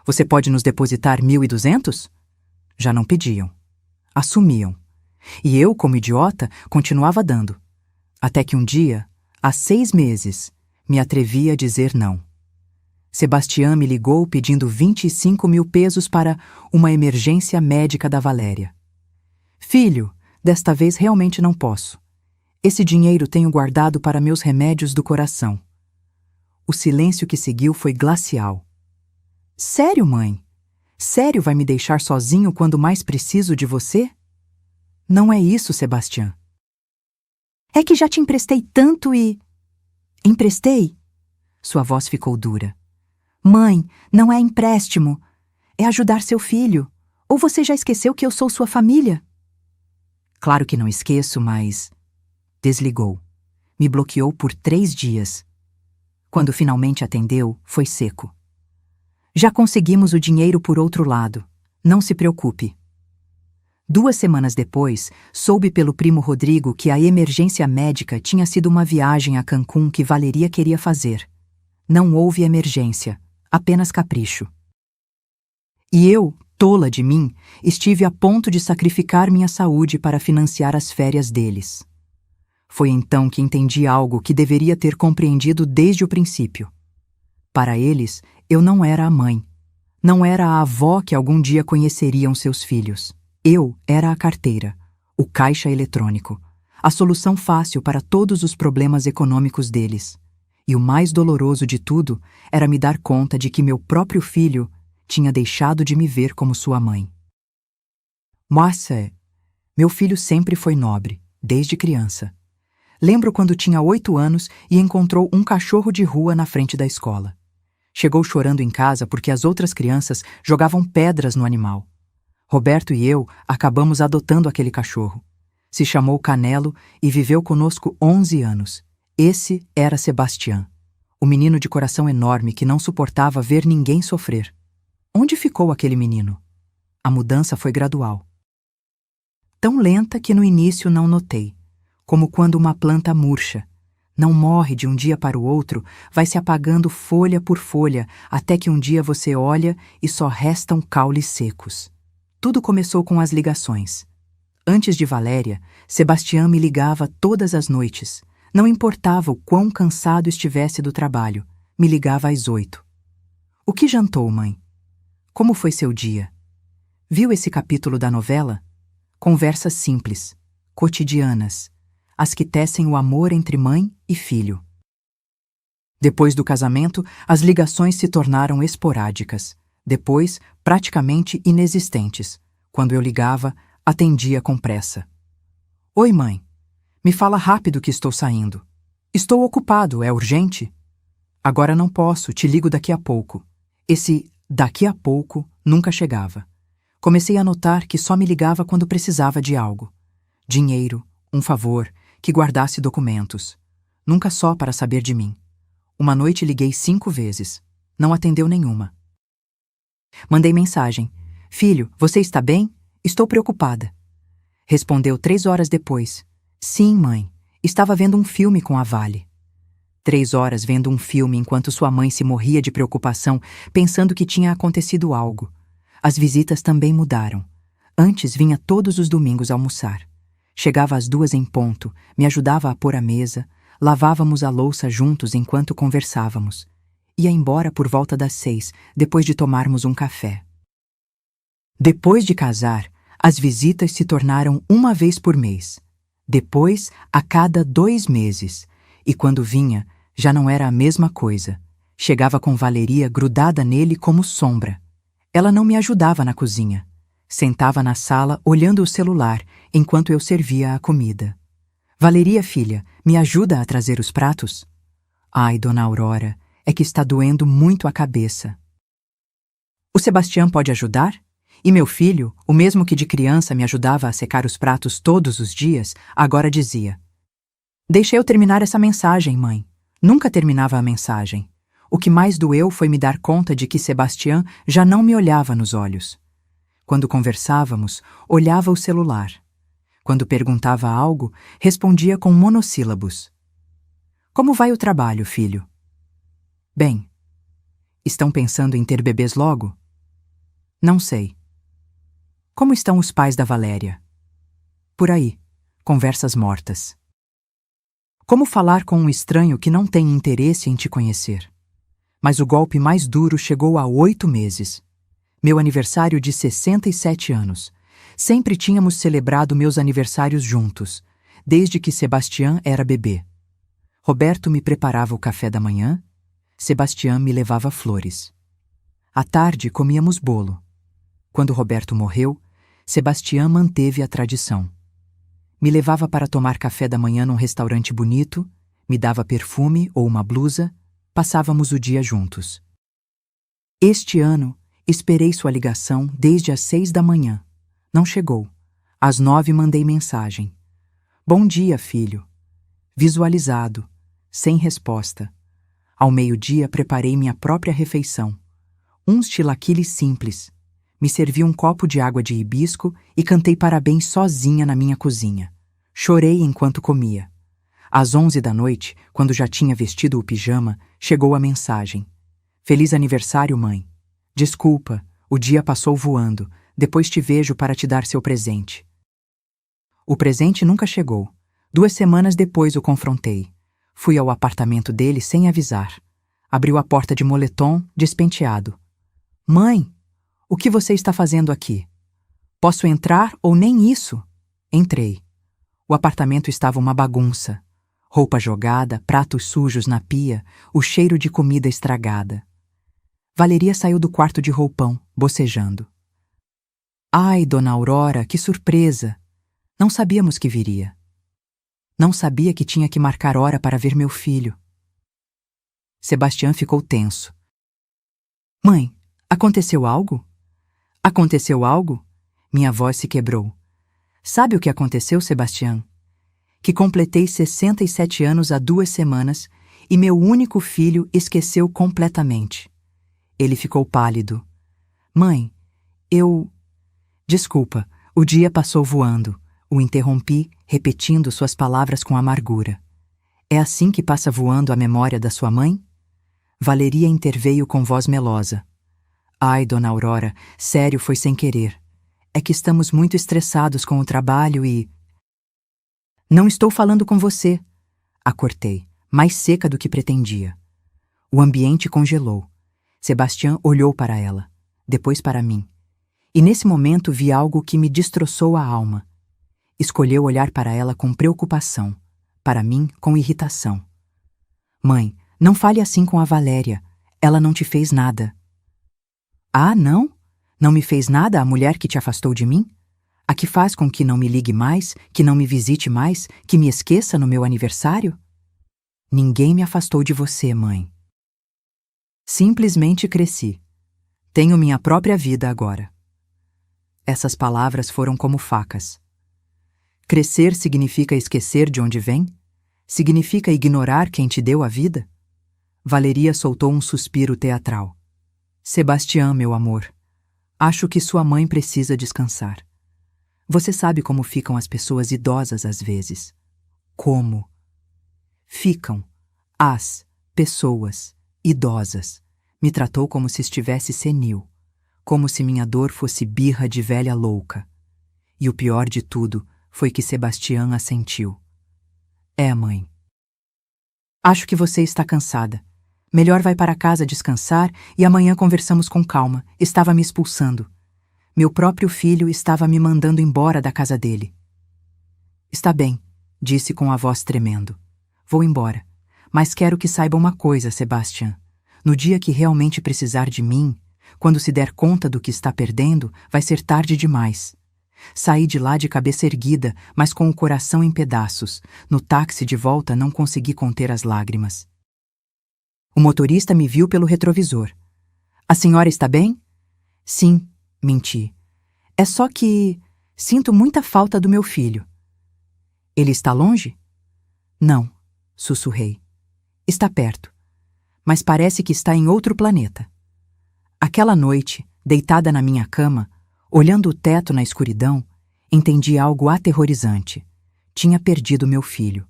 Speaker 1: Você pode nos depositar 1.200? Já não pediam. Assumiam. E eu, como idiota, continuava dando. Até que um dia, há 6 meses, me atrevi a dizer não. Sebastião me ligou pedindo 25.000 pesos para uma emergência médica da Valéria. Filho, desta vez realmente não posso. Esse dinheiro tenho guardado para meus remédios do coração. O silêncio que seguiu foi glacial. Sério, mãe? Sério vai me deixar sozinho quando mais preciso de você? Não é isso, Sebastião. É que já te emprestei tanto e... Emprestei? Sua voz ficou dura. Mãe, não é empréstimo. É ajudar seu filho. Ou você já esqueceu que eu sou sua família? Claro que não esqueço, mas... Desligou. Me bloqueou por 3 dias. Quando finalmente atendeu, foi seco. Já conseguimos o dinheiro por outro lado. Não se preocupe. 2 semanas depois, soube pelo primo Rodrigo que a emergência médica tinha sido uma viagem a Cancún que Valeria queria fazer. Não houve emergência, apenas capricho. E eu, tola de mim, estive a ponto de sacrificar minha saúde para financiar as férias deles. Foi então que entendi algo que deveria ter compreendido desde o princípio. Para eles, eu não era a mãe. Não era a avó que algum dia conheceriam seus filhos. Eu era a carteira, o caixa eletrônico, a solução fácil para todos os problemas econômicos deles. E o mais doloroso de tudo era me dar conta de que meu próprio filho tinha deixado de me ver como sua mãe. Moça, meu filho sempre foi nobre, desde criança. Lembro quando tinha 8 anos e encontrou um cachorro de rua na frente da escola. Chegou chorando em casa porque as outras crianças jogavam pedras no animal. Roberto e eu acabamos adotando aquele cachorro. Se chamou Canelo e viveu conosco 11 anos. Esse era Sebastião, o menino de coração enorme que não suportava ver ninguém sofrer. Onde ficou aquele menino? A mudança foi gradual. Tão lenta que no início não notei, como quando uma planta murcha. Não morre de um dia para o outro, vai se apagando folha por folha, até que um dia você olha e só restam caules secos. Tudo começou com as ligações. Antes de Valéria, Sebastião me ligava todas as noites. Não importava o quão cansado estivesse do trabalho, me ligava às 8. O que jantou, mãe? Como foi seu dia? Viu esse capítulo da novela? Conversas simples, cotidianas, as que tecem o amor entre mãe e filho. Depois do casamento, as ligações se tornaram esporádicas. Depois, praticamente inexistentes. Quando eu ligava, atendia com pressa. Oi, mãe. Me fala rápido que estou saindo. Estou ocupado, é urgente? Agora não posso, te ligo daqui a pouco. Esse daqui a pouco nunca chegava. Comecei a notar que só me ligava quando precisava de algo. Dinheiro, um favor, que guardasse documentos. Nunca só para saber de mim. Uma noite liguei 5 vezes. Não atendeu nenhuma. Mandei mensagem. Filho, você está bem? Estou preocupada. Respondeu 3 horas depois. Sim, mãe. Estava vendo um filme com a Vale. 3 horas vendo um filme enquanto sua mãe se morria de preocupação, pensando que tinha acontecido algo. As visitas também mudaram. Antes vinha todos os domingos almoçar. Chegava às 2 em ponto, me ajudava a pôr a mesa, lavávamos a louça juntos enquanto conversávamos. Ia embora por volta das 6, depois de tomarmos um café. Depois de casar, as visitas se tornaram uma vez por mês. Depois, a cada 2 meses. E quando vinha, já não era a mesma coisa. Chegava com Valeria grudada nele como sombra. Ela não me ajudava na cozinha. Sentava na sala olhando o celular enquanto eu servia a comida. Valeria, filha, me ajuda a trazer os pratos? Ai, dona Aurora, é que está doendo muito a cabeça. O Sebastião pode ajudar? E meu filho, o mesmo que de criança me ajudava a secar os pratos todos os dias, agora dizia: Deixa eu terminar essa mensagem, mãe. Nunca terminava a mensagem. O que mais doeu foi me dar conta de que Sebastião já não me olhava nos olhos. Quando conversávamos, olhava o celular. Quando perguntava algo, respondia com monossílabos. Como vai o trabalho, filho? Bem. Estão pensando em ter bebês logo? Não sei. Como estão os pais da Valéria? Por aí, conversas mortas. Como falar com um estranho que não tem interesse em te conhecer? Mas o golpe mais duro chegou há 8 meses. Meu aniversário de 67 anos. Sempre tínhamos celebrado meus aniversários juntos, desde que Sebastião era bebê. Roberto me preparava o café da manhã, Sebastião me levava flores. À tarde comíamos bolo. Quando Roberto morreu, Sebastião manteve a tradição. Me levava para tomar café da manhã num restaurante bonito, me dava perfume ou uma blusa, passávamos o dia juntos. Este ano, esperei sua ligação desde as 6 da manhã. Não chegou. Às 9 mandei mensagem. Bom dia, filho. Visualizado, sem resposta. Ao meio-dia preparei minha própria refeição. Uns chilaquiles simples. Me servi um copo de água de hibisco e cantei parabéns sozinha na minha cozinha. Chorei enquanto comia. Às 11 da noite, quando já tinha vestido o pijama, chegou a mensagem. Feliz aniversário, mãe. Desculpa, o dia passou voando. Depois te vejo para te dar seu presente. O presente nunca chegou. 2 semanas depois o confrontei. Fui ao apartamento dele sem avisar. Abriu a porta de moletom, despenteado. Mãe, O que você está fazendo aqui? Posso entrar ou nem isso? Entrei. O apartamento estava uma bagunça. Roupa jogada, pratos sujos na pia, o cheiro de comida estragada. Valeria saiu do quarto de roupão, bocejando. Ai, Dona Aurora, que surpresa! Não sabíamos que viria. Não sabia que tinha que marcar hora para ver meu filho. Sebastião ficou tenso. Mãe, aconteceu algo? Aconteceu algo? Minha voz se quebrou. Sabe o que aconteceu, Sebastião? Que completei 67 anos há 2 semanas e meu único filho esqueceu completamente. Ele ficou pálido. Mãe, Desculpa, o dia passou voando. O interrompi, repetindo suas palavras com amargura. É assim que passa voando a memória da sua mãe? Valeria interveio com voz melosa. Ai, Dona Aurora, sério, foi sem querer. É que estamos muito estressados com o trabalho e... Não estou falando com você. A cortei, mais seca do que pretendia. O ambiente congelou. Sebastião olhou para ela, depois para mim. E nesse momento vi algo que me destroçou a alma. Escolheu olhar para ela com preocupação, para mim com irritação. Mãe, não fale assim com a Valéria. Ela não te fez nada. Ah, não? Não me fez nada a mulher que te afastou de mim? A que faz com que não me ligue mais, que não me visite mais, que me esqueça no meu aniversário? Ninguém me afastou de você, mãe. Simplesmente cresci. Tenho minha própria vida agora. Essas palavras foram como facas. Crescer significa esquecer de onde vem? Significa ignorar quem te deu a vida? Valeria soltou um suspiro teatral. Sebastião, meu amor, acho que sua mãe precisa descansar. Você sabe como ficam as pessoas idosas às vezes. Como? Ficam as pessoas idosas. Me tratou como se estivesse senil, como se minha dor fosse birra de velha louca. E o pior de tudo foi que Sebastião assentiu. É, mãe. Acho que você está cansada. Melhor vai para casa descansar e amanhã conversamos com calma. Estava me expulsando. Meu próprio filho estava me mandando embora da casa dele. Está bem, disse com a voz tremendo. Vou embora. Mas quero que saiba uma coisa, Sebastião. No dia que realmente precisar de mim, quando se der conta do que está perdendo, vai ser tarde demais. Saí de lá de cabeça erguida, mas com o coração em pedaços. No táxi de volta não consegui conter as lágrimas. O motorista me viu pelo retrovisor. A senhora está bem? Sim, menti. É só que sinto muita falta do meu filho. Ele está longe? Não, sussurrei. Está perto, mas parece que está em outro planeta. Aquela noite, deitada na minha cama, olhando o teto na escuridão, entendi algo aterrorizante. Tinha perdido meu filho.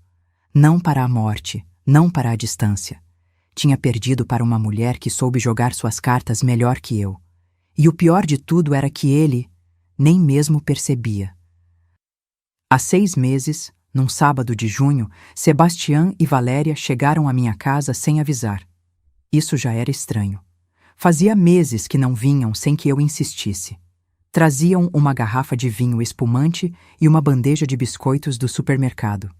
Speaker 1: Não para a morte, não para a distância. Tinha perdido para uma mulher que soube jogar suas cartas melhor que eu. E o pior de tudo era que ele nem mesmo percebia. Há 6 meses, num sábado de junho, Sebastião e Valéria chegaram à minha casa sem avisar. Isso já era estranho. Fazia meses que não vinham sem que eu insistisse. Traziam uma garrafa de vinho espumante e uma bandeja de biscoitos do supermercado.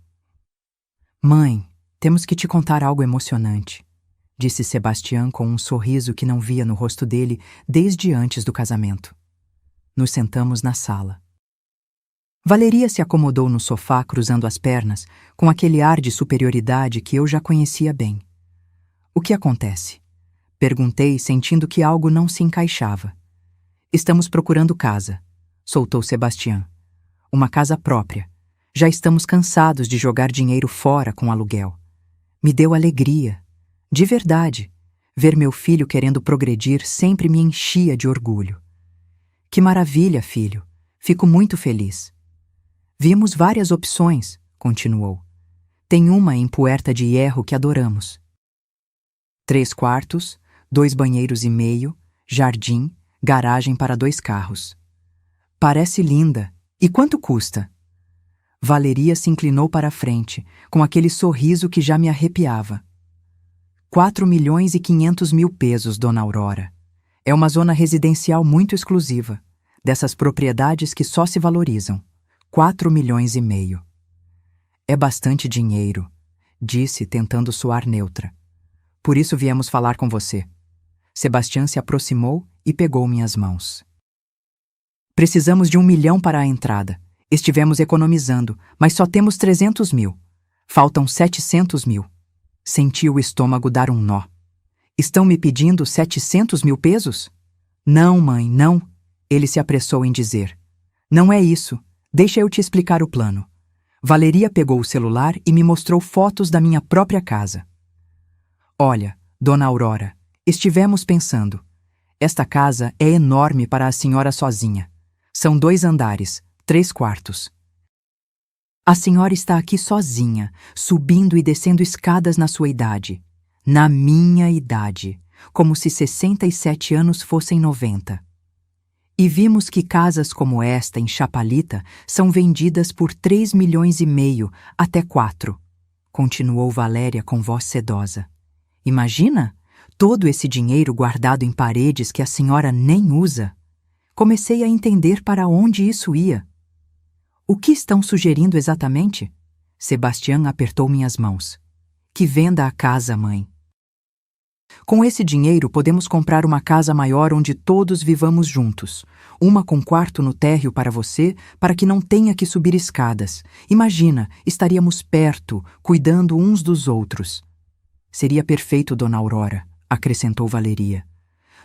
Speaker 1: Mãe, temos que te contar algo emocionante, disse Sebastião com um sorriso que não via no rosto dele desde antes do casamento. Nos sentamos na sala. Valeria se acomodou no sofá cruzando as pernas, com aquele ar de superioridade que eu já conhecia bem. O que acontece? Perguntei, sentindo que algo não se encaixava. Estamos procurando casa, soltou Sebastião. Uma casa própria. Já estamos cansados de jogar dinheiro fora com aluguel. Me deu alegria. De verdade. Ver meu filho querendo progredir sempre me enchia de orgulho. Que maravilha, filho. Fico muito feliz. Vimos várias opções, continuou. Tem uma em Puerta de Hierro que adoramos. 3 quartos, 2 banheiros e meio, jardim, garagem para 2 carros. Parece linda. E quanto custa? Valeria se inclinou para a frente, com aquele sorriso que já me arrepiava. 4.500.000 pesos, Dona Aurora. É uma zona residencial muito exclusiva, dessas propriedades que só se valorizam. 4,5 milhões. É bastante dinheiro, disse, tentando soar neutra. Por isso viemos falar com você. Sebastião se aproximou e pegou minhas mãos. Precisamos de 1 milhão para a entrada. Estivemos economizando, mas só temos 300 mil. Faltam 700 mil. Senti o estômago dar um nó. Estão me pedindo 700 mil pesos? Não, mãe, não. Ele se apressou em dizer. Não é isso. Deixa eu te explicar o plano. Valeria pegou o celular e me mostrou fotos da minha própria casa. Olha, dona Aurora, estivemos pensando. Esta casa é enorme para a senhora sozinha. São 2 andares, 3 quartos. A senhora está aqui sozinha, subindo e descendo escadas na sua idade. Na minha idade, como se 67 anos fossem 90. E vimos que casas como esta em Chapalita são vendidas por 3,5 milhões até 4. Continuou Valéria com voz sedosa. Imagina? Todo esse dinheiro guardado em paredes que a senhora nem usa. Comecei a entender para onde isso ia. O que estão sugerindo exatamente? Sebastião apertou minhas mãos. Que venda a casa, mãe. Com esse dinheiro podemos comprar uma casa maior onde todos vivamos juntos. Uma com quarto no térreo para você, para que não tenha que subir escadas. Imagina, estaríamos perto, cuidando uns dos outros. Seria perfeito, dona Aurora, acrescentou Valeria.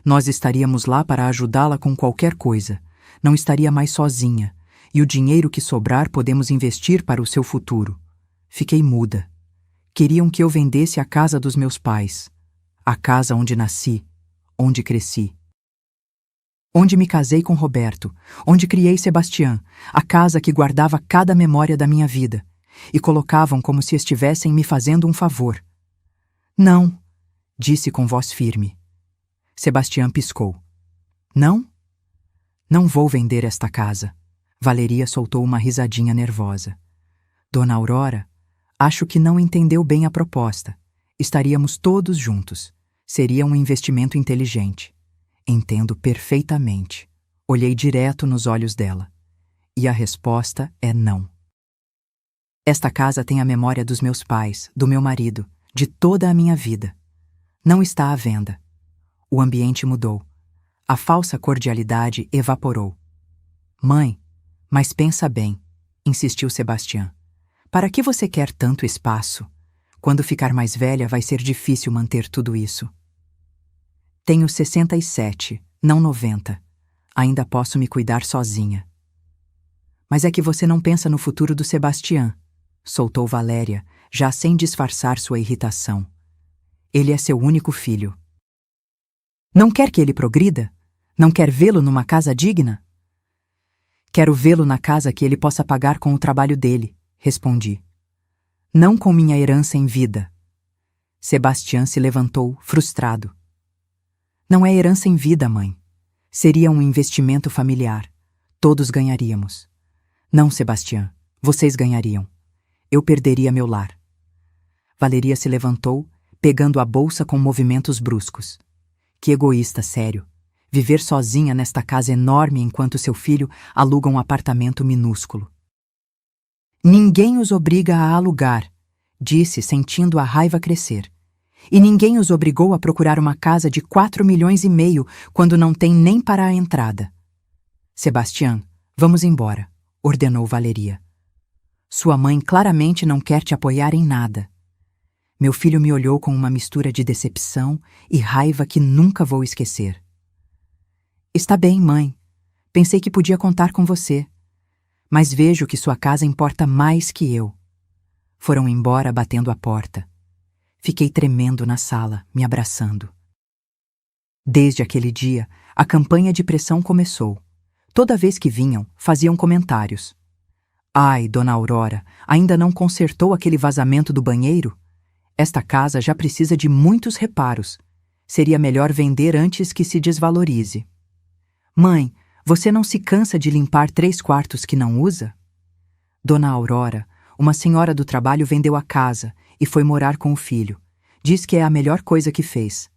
Speaker 1: Nós estaríamos lá para ajudá-la com qualquer coisa. Não estaria mais sozinha. E o dinheiro que sobrar podemos investir para o seu futuro. Fiquei muda. Queriam que eu vendesse a casa dos meus pais. A casa onde nasci, onde cresci. Onde me casei com Roberto, onde criei Sebastião, a casa que guardava cada memória da minha vida, e colocavam como se estivessem me fazendo um favor. Não, disse com voz firme. Sebastião piscou. Não? Não vou vender esta casa. Valeria soltou uma risadinha nervosa. Dona Aurora, acho que não entendeu bem a proposta. Estaríamos todos juntos. Seria um investimento inteligente. Entendo perfeitamente. Olhei direto nos olhos dela. E a resposta é não. Esta casa tem a memória dos meus pais, do meu marido, de toda a minha vida. Não está à venda. O ambiente mudou. A falsa cordialidade evaporou. Mãe, mas pensa bem, insistiu Sebastião. Para que você quer tanto espaço? Quando ficar mais velha vai ser difícil manter tudo isso. Tenho 67, não 90. Ainda posso me cuidar sozinha. Mas é que você não pensa no futuro do Sebastião, soltou Valéria, já sem disfarçar sua irritação. Ele é seu único filho. Não quer que ele progrida? Não quer vê-lo numa casa digna? Quero vê-lo na casa que ele possa pagar com o trabalho dele, respondi. Não com minha herança em vida. Sebastião se levantou, frustrado. Não é herança em vida, mãe. Seria um investimento familiar. Todos ganharíamos. Não, Sebastião, vocês ganhariam. Eu perderia meu lar. Valeria se levantou, pegando a bolsa com movimentos bruscos. Que egoísta, sério. Viver sozinha nesta casa enorme enquanto seu filho aluga um apartamento minúsculo. Ninguém os obriga a alugar, disse, sentindo a raiva crescer. E ninguém os obrigou a procurar uma casa de 4,5 milhões quando não tem nem para a entrada. Sebastião, vamos embora, ordenou Valeria. Sua mãe claramente não quer te apoiar em nada. Meu filho me olhou com uma mistura de decepção e raiva que nunca vou esquecer. Está bem, mãe. Pensei que podia contar com você. Mas vejo que sua casa importa mais que eu. Foram embora batendo a porta. Fiquei tremendo na sala, me abraçando. Desde aquele dia, a campanha de pressão começou. Toda vez que vinham, faziam comentários. Ai, dona Aurora, ainda não consertou aquele vazamento do banheiro? Esta casa já precisa de muitos reparos. Seria melhor vender antes que se desvalorize. Mãe, você não se cansa de limpar 3 quartos que não usa? Dona Aurora, uma senhora do trabalho vendeu a casa e foi morar com o filho. Diz que é a melhor coisa que fez.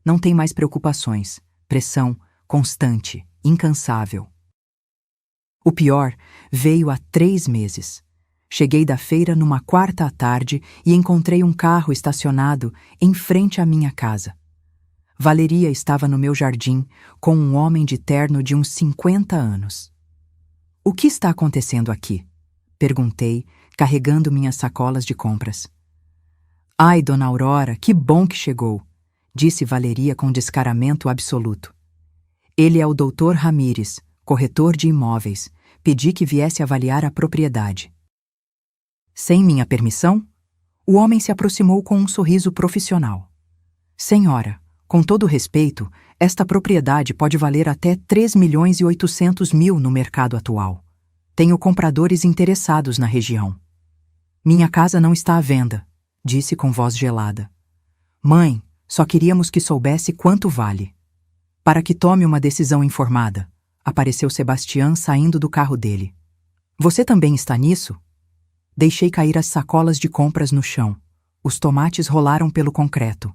Speaker 1: Não tem mais preocupações. pressão, constante, incansável. O pior veio há 3 meses. Cheguei da feira numa quarta à tarde e encontrei um carro estacionado em frente à minha casa. Valeria estava no meu jardim com um homem de terno de uns 50 anos. O que está acontecendo aqui? Perguntei, carregando minhas sacolas de compras. Ai, dona Aurora, que bom que chegou, disse Valeria com descaramento absoluto. Ele é o Dr. Ramírez, corretor de imóveis. Pedi que viesse avaliar a propriedade. Sem minha permissão? O homem se aproximou com um sorriso profissional. Senhora, com todo respeito, esta propriedade pode valer até 3.800.000 no mercado atual. Tenho compradores interessados na região. Minha casa não está à venda, disse com voz gelada. Mãe, só queríamos que soubesse quanto vale. Para que tome uma decisão informada. Apareceu Sebastião saindo do carro dele. Você também está nisso? Deixei cair as sacolas de compras no chão. Os tomates rolaram pelo concreto.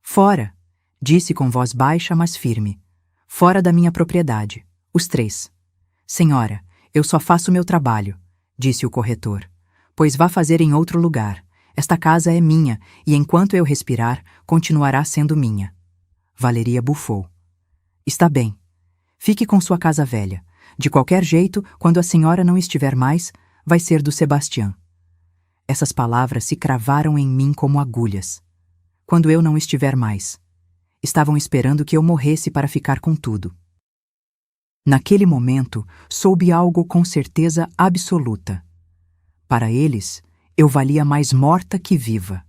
Speaker 1: Fora, disse com voz baixa, mas firme. Fora da minha propriedade. Os 3. Senhora, eu só faço meu trabalho, disse o corretor. Pois vá fazer em outro lugar. Esta casa é minha e enquanto eu respirar, continuará sendo minha. Valeria bufou. Está bem. Fique com sua casa velha. De qualquer jeito, quando a senhora não estiver mais, vai ser do Sebastião. Essas palavras se cravaram em mim como agulhas. Quando eu não estiver mais. Estavam esperando que eu morresse para ficar com tudo. Naquele momento, soube algo com certeza absoluta. Para eles, eu valia mais morta que viva.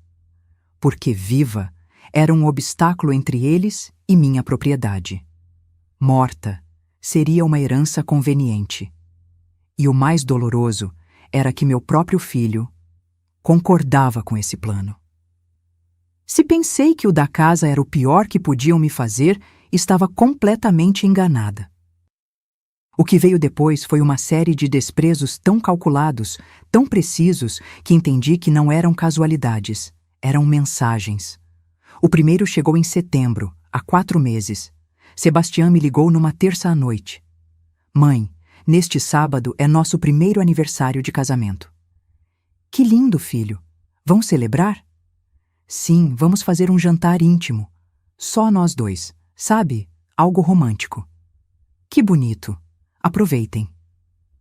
Speaker 1: Porque viva era um obstáculo entre eles e minha propriedade. Morta seria uma herança conveniente. E o mais doloroso era que meu próprio filho concordava com esse plano. Se pensei que o da casa era o pior que podiam me fazer, estava completamente enganada. O que veio depois foi uma série de desprezos tão calculados, tão precisos, que entendi que não eram casualidades, eram mensagens. O primeiro chegou em setembro, há 4 meses. Sebastião me ligou numa terça à noite. Mãe, neste sábado é nosso primeiro aniversário de casamento. Que lindo, filho! Vão celebrar? Sim, vamos fazer um jantar íntimo. Só nós 2, sabe? Algo romântico. Que bonito! Aproveitem.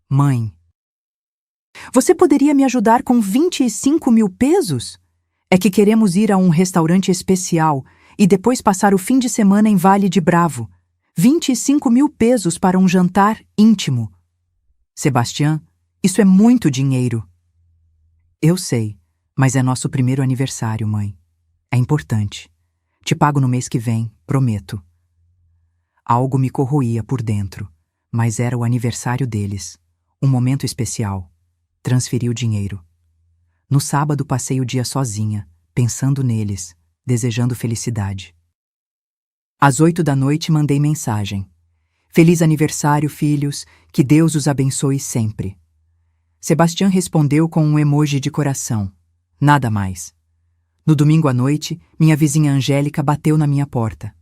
Speaker 1: Mãe. Você poderia me ajudar com 25.000 pesos? É que queremos ir a um restaurante especial e depois passar o fim de semana em Vale de Bravo. 25.000 pesos para um jantar íntimo. Sebastião, isso é muito dinheiro. Eu sei, mas é nosso primeiro aniversário, mãe. É importante. Te pago no mês que vem, prometo. Algo me corroía por dentro, mas era o aniversário deles. Um momento especial. Transferi o dinheiro. No sábado passei o dia sozinha, pensando neles, desejando felicidade. Às 8 da noite mandei mensagem. Feliz aniversário, filhos, que Deus os abençoe sempre. Sebastião respondeu com um emoji de coração. Nada mais. No domingo à noite, minha vizinha Angélica bateu na minha porta.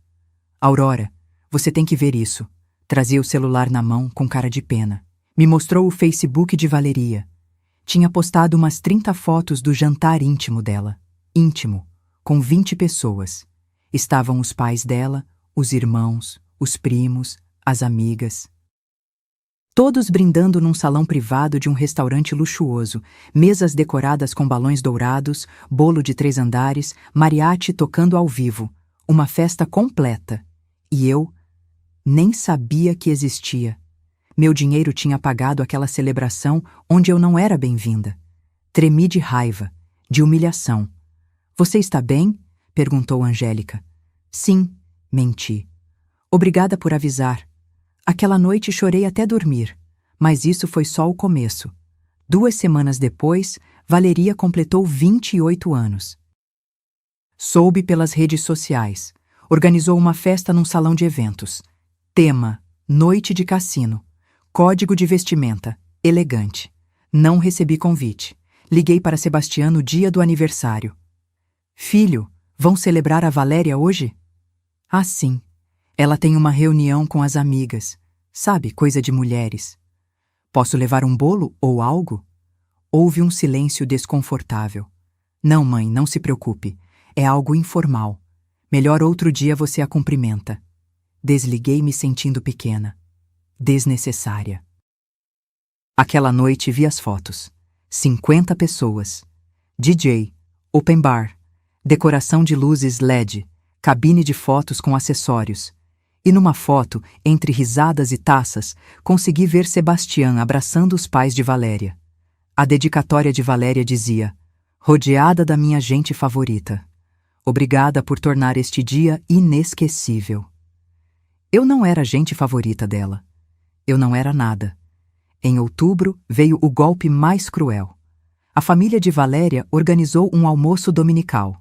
Speaker 1: Aurora, você tem que ver isso. Trazia o celular na mão, com cara de pena. Me mostrou o Facebook de Valeria. Tinha postado umas 30 fotos do jantar íntimo dela. Íntimo, com 20 pessoas. Estavam os pais dela, os irmãos, os primos, as amigas. Todos brindando num salão privado de um restaurante luxuoso, mesas decoradas com balões dourados, bolo de 3 andares, mariachi tocando ao vivo. Uma festa completa. E eu nem sabia que existia. Meu dinheiro tinha pagado aquela celebração onde eu não era bem-vinda. Tremi de raiva, de humilhação. Você está bem? Perguntou Angélica. Sim, menti. Obrigada por avisar. Aquela noite chorei até dormir, mas isso foi só o começo. 2 semanas depois, Valeria completou 28 anos. Soube pelas redes sociais. Organizou uma festa num salão de eventos. Tema: Noite de Cassino. Código de vestimenta: elegante. Não recebi convite. Liguei para Sebastião no dia do aniversário. Filho, vão celebrar a Valéria hoje? Ah, sim. Ela tem uma reunião com as amigas. Sabe, coisa de mulheres. Posso levar um bolo ou algo? Houve um silêncio desconfortável. Não, mãe, não se preocupe. É algo informal. Melhor outro dia você a cumprimenta. Desliguei me sentindo pequena. Desnecessária. Aquela noite vi as fotos. 50 pessoas. DJ, open bar, decoração de luzes LED, cabine de fotos com acessórios. E numa foto, entre risadas e taças, consegui ver Sebastião abraçando os pais de Valéria. A dedicatória de Valéria dizia: rodeada da minha gente favorita. Obrigada por tornar este dia inesquecível. Eu não era a gente favorita dela. Eu não era nada. Em outubro veio o golpe mais cruel. A família de Valéria organizou um almoço dominical.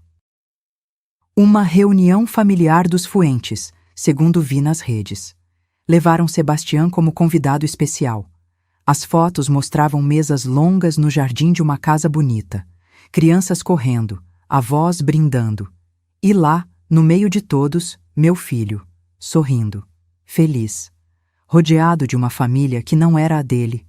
Speaker 1: Uma reunião familiar dos Fuentes, segundo vi nas redes. Levaram Sebastião como convidado especial. As fotos mostravam mesas longas no jardim de uma casa bonita, crianças correndo, avós brindando. E lá, no meio de todos, meu filho, sorrindo, feliz, rodeado de uma família que não era a dele.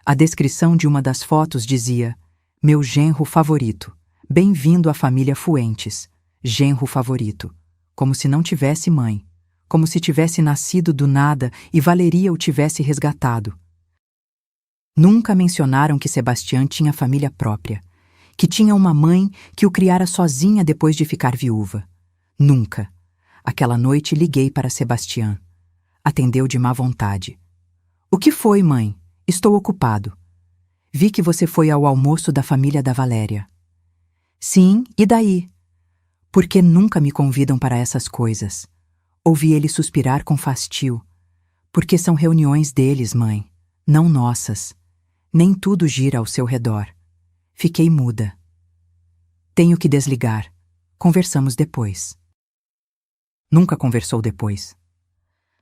Speaker 1: A descrição de uma das fotos dizia: meu genro favorito, bem-vindo à família Fuentes, genro favorito, como se não tivesse mãe, como se tivesse nascido do nada e Valeria o tivesse resgatado. Nunca mencionaram que Sebastião tinha família própria, que tinha uma mãe que o criara sozinha depois de ficar viúva. Nunca. Aquela noite liguei para Sebastião. Atendeu de má vontade. O que foi, mãe? Estou ocupado. Vi que você foi ao almoço da família da Valéria. Sim, e daí? Por que nunca me convidam para essas coisas? Ouvi ele suspirar com fastio. Porque são reuniões deles, mãe, não nossas. Nem tudo gira ao seu redor. Fiquei muda. Tenho que desligar. Conversamos depois. Nunca conversou depois.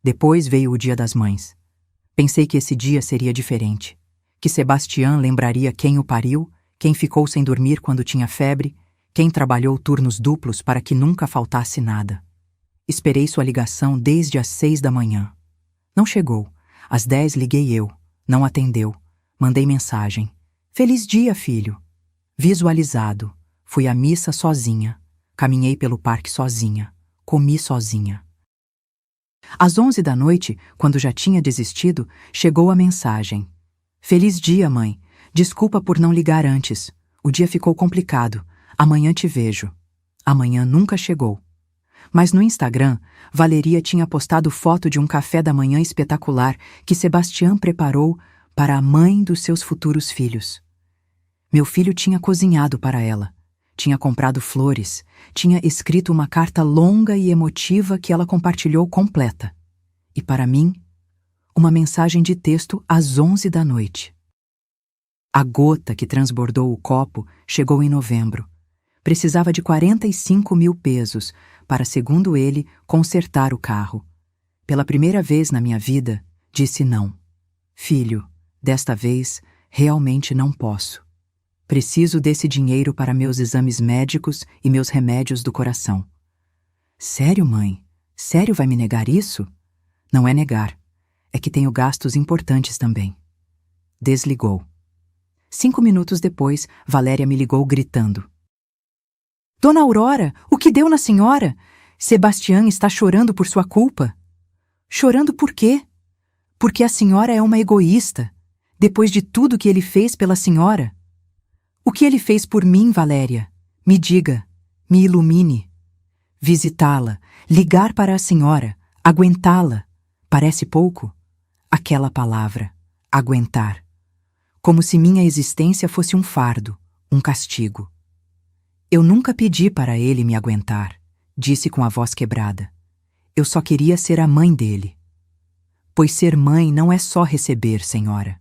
Speaker 1: Depois veio o Dia das Mães. Pensei que esse dia seria diferente. Que Sebastião lembraria quem o pariu, quem ficou sem dormir quando tinha febre, quem trabalhou turnos duplos para que nunca faltasse nada. Esperei sua ligação desde as 6 da manhã. Não chegou. Às 10 liguei eu. Não atendeu. Mandei mensagem. Feliz dia, filho. Visualizado. Fui à missa sozinha. Caminhei pelo parque sozinha. Comi sozinha. Às 11 da noite, quando já tinha desistido, chegou a mensagem. Feliz dia, mãe. Desculpa por não ligar antes. O dia ficou complicado. Amanhã te vejo. Amanhã nunca chegou. Mas no Instagram, Valeria tinha postado foto de um café da manhã espetacular que Sebastião preparou para a mãe dos seus futuros filhos. Meu filho tinha cozinhado para ela. Tinha comprado flores. Tinha escrito uma carta longa e emotiva que ela compartilhou completa. E para mim, uma mensagem de texto às 11 da noite. A gota que transbordou o copo chegou em novembro. Precisava de 45 mil pesos para, segundo ele, consertar o carro. Pela primeira vez na minha vida, disse não. Filho, desta vez, realmente não posso. Preciso desse dinheiro para meus exames médicos e meus remédios do coração. Sério, mãe? Sério vai me negar isso? Não é negar. É que tenho gastos importantes também. Desligou. 5 minutos depois, Valéria me ligou gritando. Dona Aurora, o que deu na senhora? Sebastião está chorando por sua culpa. Chorando por quê? Porque a senhora é uma egoísta, depois de tudo que ele fez pela senhora. O que ele fez por mim, Valéria? Me diga, me ilumine. Visitá-la, ligar para a senhora, aguentá-la. Parece pouco? Aquela palavra, aguentar. Como se minha existência fosse um fardo, um castigo. Eu nunca pedi para ele me aguentar, disse com a voz quebrada. Eu só queria ser a mãe dele. Pois ser mãe não é só receber, senhora.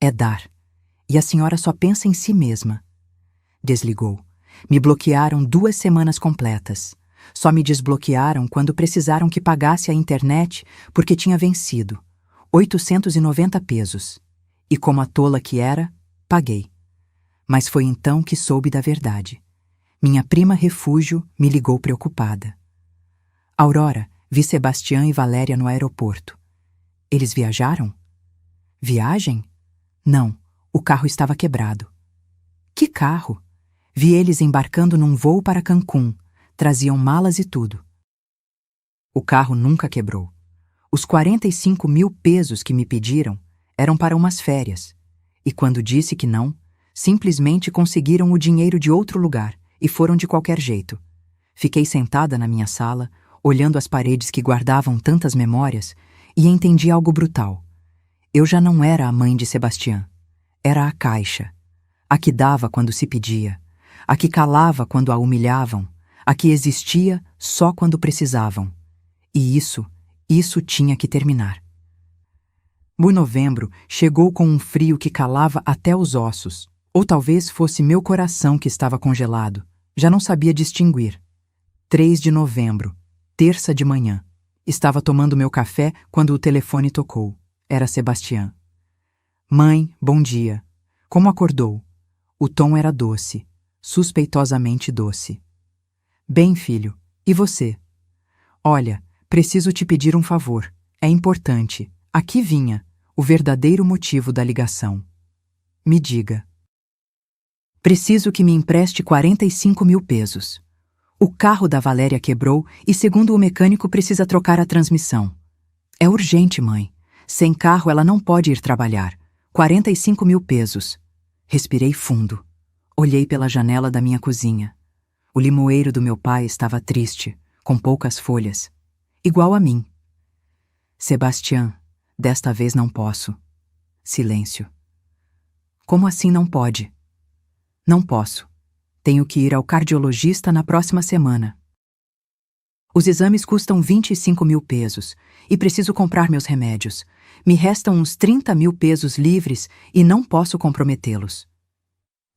Speaker 1: É dar. E a senhora só pensa em si mesma. Desligou. Me bloquearam 2 semanas completas. Só me desbloquearam quando precisaram que pagasse a internet porque tinha vencido. 890 pesos. E como a tola que era, paguei. Mas foi então que soube da verdade. Minha prima Refúgio me ligou preocupada. Aurora, Vi Sebastião e Valéria no aeroporto. Eles viajaram? Viagem? Não, o carro estava quebrado. Que carro? Vi eles embarcando num voo para Cancún. Traziam malas e tudo. O carro nunca quebrou. Os 45 mil pesos que me pediram eram para umas férias. E quando disse que não, simplesmente conseguiram o dinheiro de outro lugar e foram de qualquer jeito. Fiquei sentada na minha sala, olhando as paredes que guardavam tantas memórias, e entendi algo brutal. Eu já não era a mãe de Sebastião. Era a caixa. A que dava quando se pedia. A que calava quando a humilhavam. A que existia só quando precisavam. E isso tinha que terminar. O novembro chegou com um frio que calava até os ossos. Ou talvez fosse meu coração que estava congelado. Já não sabia distinguir. 3 de novembro, terça de manhã. Estava tomando meu café quando o telefone tocou. Era Sebastião. Mãe, bom dia. Como acordou? O tom era doce, suspeitosamente doce. Bem, filho, e você? Olha, preciso te pedir um favor. É importante. Aqui vinha o verdadeiro motivo da ligação. Me diga. Preciso que me empreste 45 mil pesos. O carro da Valéria quebrou e, segundo o mecânico, precisa trocar a transmissão. É urgente, mãe. Sem carro ela não pode ir trabalhar. 45 mil pesos. Respirei fundo. Olhei pela janela da minha cozinha. O limoeiro do meu pai estava triste, com poucas folhas. Igual a mim. Sebastião, desta vez não posso. Silêncio. Como assim não pode? Não posso. Tenho que ir ao cardiologista na próxima semana. Os exames custam 25 mil pesos e preciso comprar meus remédios. Me restam uns 30 mil pesos livres e não posso comprometê-los.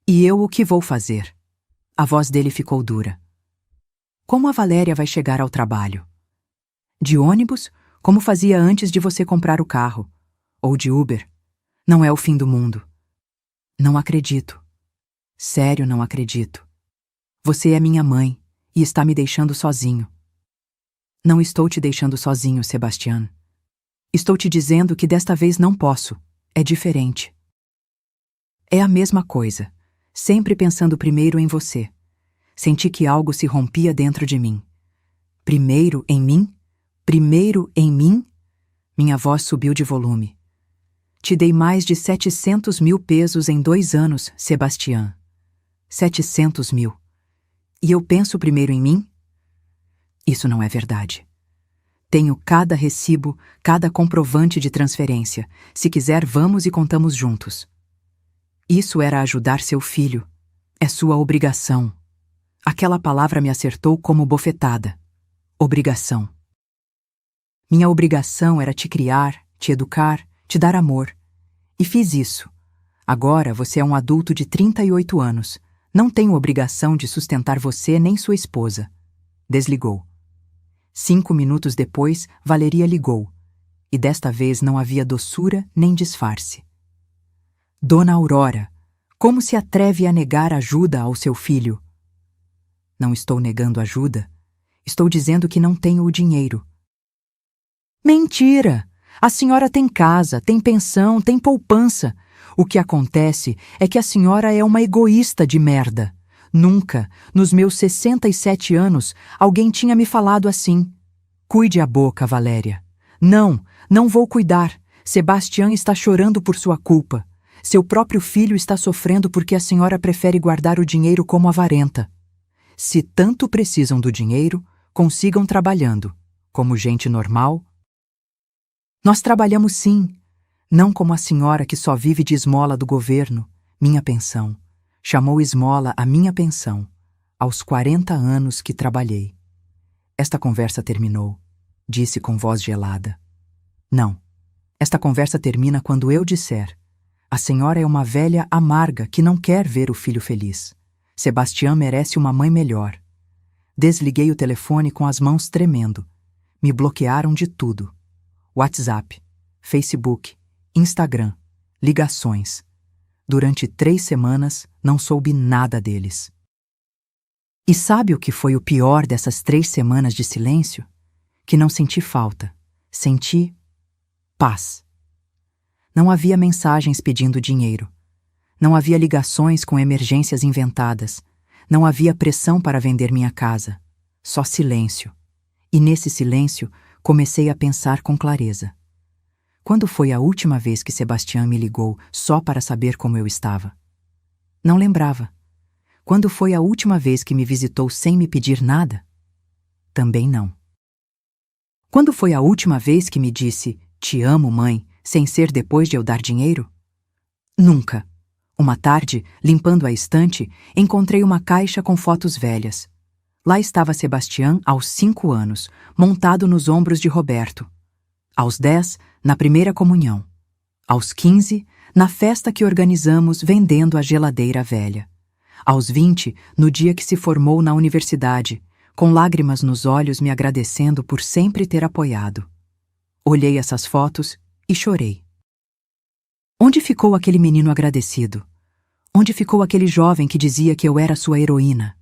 Speaker 1: E eu o que vou fazer? A voz dele ficou dura. Como a Valéria vai chegar ao trabalho? De ônibus, como fazia antes de você comprar o carro. Ou de Uber. Não é o fim do mundo. Não acredito. Sério, não acredito. Você é minha mãe e está me deixando sozinho. Não estou te deixando sozinho, Sebastião. Estou te dizendo que desta vez não posso. É diferente. É a mesma coisa. Sempre pensando primeiro em você. Senti que algo se rompia dentro de mim. Primeiro em mim? Primeiro em mim? Minha voz subiu de volume. Te dei mais de 700 mil pesos em 2 anos, Sebastião. 700 mil. E eu penso primeiro em mim? Isso não é verdade. Tenho cada recibo, cada comprovante de transferência. Se quiser, vamos e contamos juntos. Isso era ajudar seu filho. É sua obrigação. Aquela palavra me acertou como bofetada. Obrigação. Minha obrigação era te criar, te educar, te dar amor. E fiz isso. Agora você é um adulto de 38 anos. Não tenho obrigação de sustentar você nem sua esposa. Desligou. 5 minutos depois, Valeria ligou. E desta vez não havia doçura nem disfarce. Dona Aurora, como se atreve a negar ajuda ao seu filho? Não estou negando ajuda. Estou dizendo que não tenho o dinheiro. Mentira! A senhora tem casa, tem pensão, tem poupança. O que acontece é que a senhora é uma egoísta de merda. Nunca, nos meus 67 anos, alguém tinha me falado assim. Cuide a boca, Valéria. Não, não vou cuidar. Sebastião está chorando por sua culpa. Seu próprio filho está sofrendo porque a senhora prefere guardar o dinheiro como avarenta. Se tanto precisam do dinheiro, consigam trabalhando. Como gente normal. Nós trabalhamos sim. Não como a senhora que só vive de esmola do governo, minha pensão. Chamou esmola a minha pensão, aos 40 anos que trabalhei. Esta conversa terminou, disse com voz gelada. Não, esta conversa termina quando eu disser. A senhora é uma velha amarga que não quer ver o filho feliz. Sebastião merece uma mãe melhor. Desliguei o telefone com as mãos tremendo. Me bloquearam de tudo. WhatsApp, Facebook, Instagram, ligações. Durante 3 semanas, não soube nada deles. E sabe o que foi o pior dessas 3 semanas de silêncio? que não senti falta. Senti paz. Não havia mensagens pedindo dinheiro. Não havia ligações com emergências inventadas. Não havia pressão para vender minha casa. Só silêncio. E nesse silêncio, comecei a pensar com clareza. Quando foi a última vez que Sebastião me ligou só para saber como eu estava? Não lembrava. Quando foi a última vez que me visitou sem me pedir nada? Também não. Quando foi a última vez que me disse, "Te amo, mãe", sem ser depois de eu dar dinheiro? Nunca. Uma tarde, limpando a estante, encontrei uma caixa com fotos velhas. Lá estava Sebastião aos 5 anos, montado nos ombros de Roberto. Aos 10, na primeira comunhão. Aos 15, na festa que organizamos vendendo a geladeira velha. Aos 20, no dia que se formou na universidade, com lágrimas nos olhos me agradecendo por sempre ter apoiado. Olhei essas fotos e chorei. Onde ficou aquele menino agradecido? Onde ficou aquele jovem que dizia que eu era sua heroína?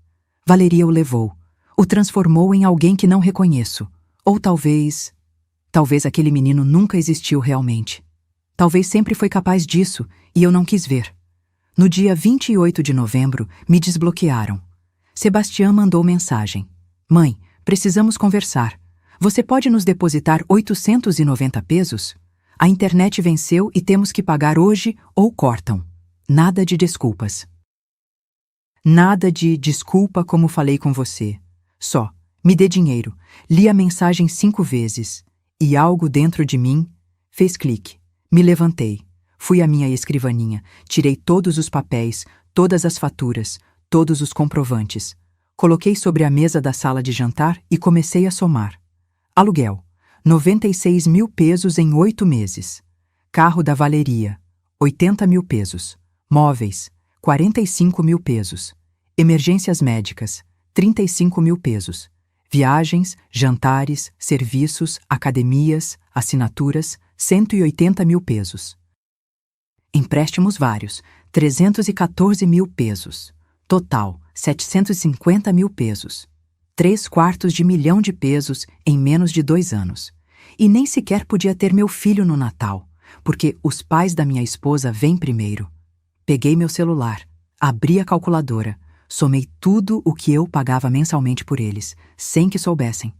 Speaker 1: Valeria o levou, o transformou em alguém que não reconheço. Ou talvez aquele menino nunca existiu realmente. Talvez sempre foi capaz disso e eu não quis ver. No dia 28 de novembro, me desbloquearam. Sebastião mandou mensagem. "Mãe, precisamos conversar. Você pode nos depositar 890 pesos? A internet venceu e temos que pagar hoje ou cortam. Nada de desculpas." Nada de "desculpa como falei com você". Só, me dê dinheiro. Li a mensagem 5 vezes. E algo dentro de mim fez clique. Me levantei. Fui à minha escrivaninha. Tirei todos os papéis, todas as faturas, todos os comprovantes. Coloquei sobre a mesa da sala de jantar e comecei a somar. Aluguel, 96 mil pesos em 8 meses. Carro da Valeria, 80 mil pesos. Móveis, 45 mil pesos. Emergências médicas, 35 mil pesos. Viagens, jantares, serviços, academias, assinaturas, 180 mil pesos. Empréstimos vários, 314 mil pesos. Total, 750 mil pesos. 3/4 de pesos em menos de 2 anos. E nem sequer podia ter meu filho no Natal, porque os pais da minha esposa vêm primeiro. Peguei meu celular, abri a calculadora, somei tudo o que eu pagava mensalmente por eles, sem que soubessem.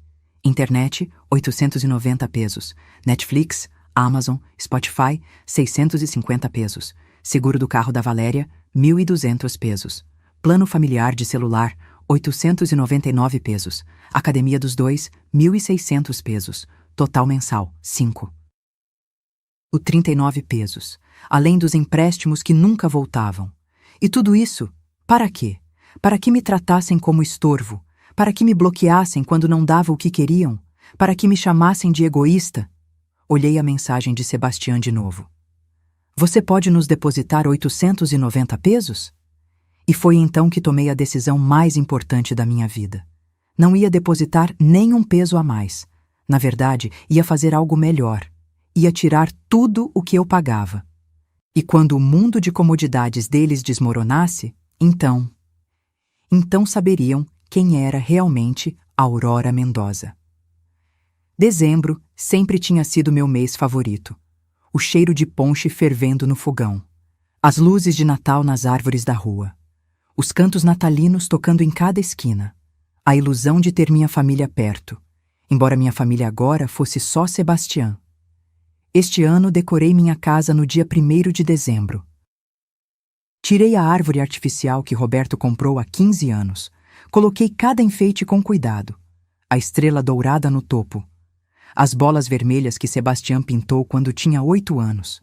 Speaker 1: Internet, 890 pesos. Netflix, Amazon, Spotify, 650 pesos. Seguro do carro da Valéria, 1.200 pesos. Plano familiar de celular, 899 pesos. Academia dos dois, 1.600 pesos. Total mensal, 5. O 39 pesos, além dos empréstimos que nunca voltavam. E tudo isso, para quê? Para que me tratassem como estorvo, para que me bloqueassem quando não dava o que queriam, para que me chamassem de egoísta. Olhei a mensagem de Sebastião de novo. "Você pode nos depositar 890 pesos?" E foi então que tomei a decisão mais importante da minha vida. Não ia depositar nem um peso a mais. Na verdade, ia fazer algo melhor. Ia tirar tudo o que eu pagava. E quando o mundo de comodidades deles desmoronasse, então saberiam quem era realmente Aurora Mendoza. Dezembro sempre tinha sido meu mês favorito. O cheiro de ponche fervendo no fogão. As luzes de Natal nas árvores da rua. Os cantos natalinos tocando em cada esquina. A ilusão de ter minha família perto, embora minha família agora fosse só Sebastião. Este ano decorei minha casa no dia 1º de dezembro. Tirei a árvore artificial que Roberto comprou há 15 anos. Coloquei cada enfeite com cuidado. A estrela dourada no topo. As bolas vermelhas que Sebastião pintou quando tinha 8 anos.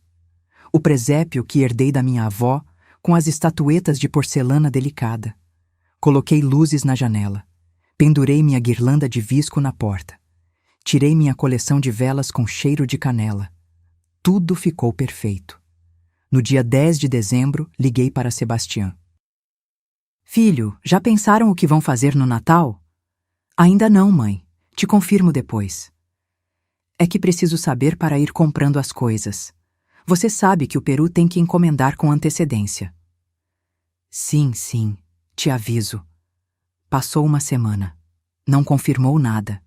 Speaker 1: O presépio que herdei da minha avó, com as estatuetas de porcelana delicada. Coloquei luzes na janela. Pendurei minha guirlanda de visco na porta. Tirei minha coleção de velas com cheiro de canela. Tudo ficou perfeito. No dia 10 de dezembro, liguei para Sebastião. "Filho, já pensaram o que vão fazer no Natal?" "Ainda não, mãe. Te confirmo depois." "É que preciso saber para ir comprando as coisas. Você sabe que o peru tem que encomendar com antecedência." Sim, te aviso." Passou uma semana. Não confirmou nada.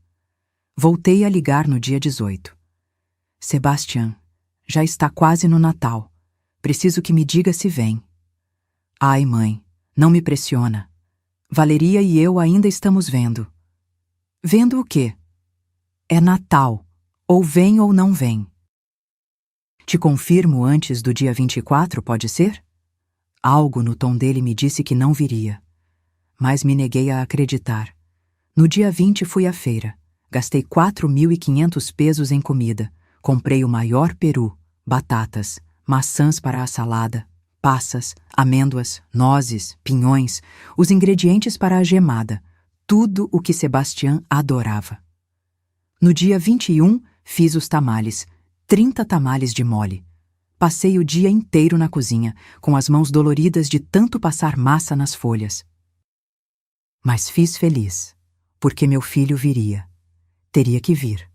Speaker 1: Voltei a ligar no dia 18. Sebastian, já está quase no Natal. Preciso que me diga se vem. Ai, mãe, não me pressiona. Valeria e eu ainda estamos vendo. Vendo o quê? É Natal. Ou vem ou não vem. Te confirmo antes do dia 24, pode ser? Algo no tom dele me disse que não viria. Mas me neguei a acreditar. No dia 20 fui à feira. Gastei 4.500 pesos em comida. Comprei o maior peru, batatas, maçãs para a salada, passas, amêndoas, nozes, pinhões, os ingredientes para a gemada, tudo o que Sebastian adorava. No dia 21, fiz os tamales, 30 tamales de mole. Passei o dia inteiro na cozinha, com as mãos doloridas de tanto passar massa nas folhas. Mas fiz feliz, porque meu filho viria. Teria que vir.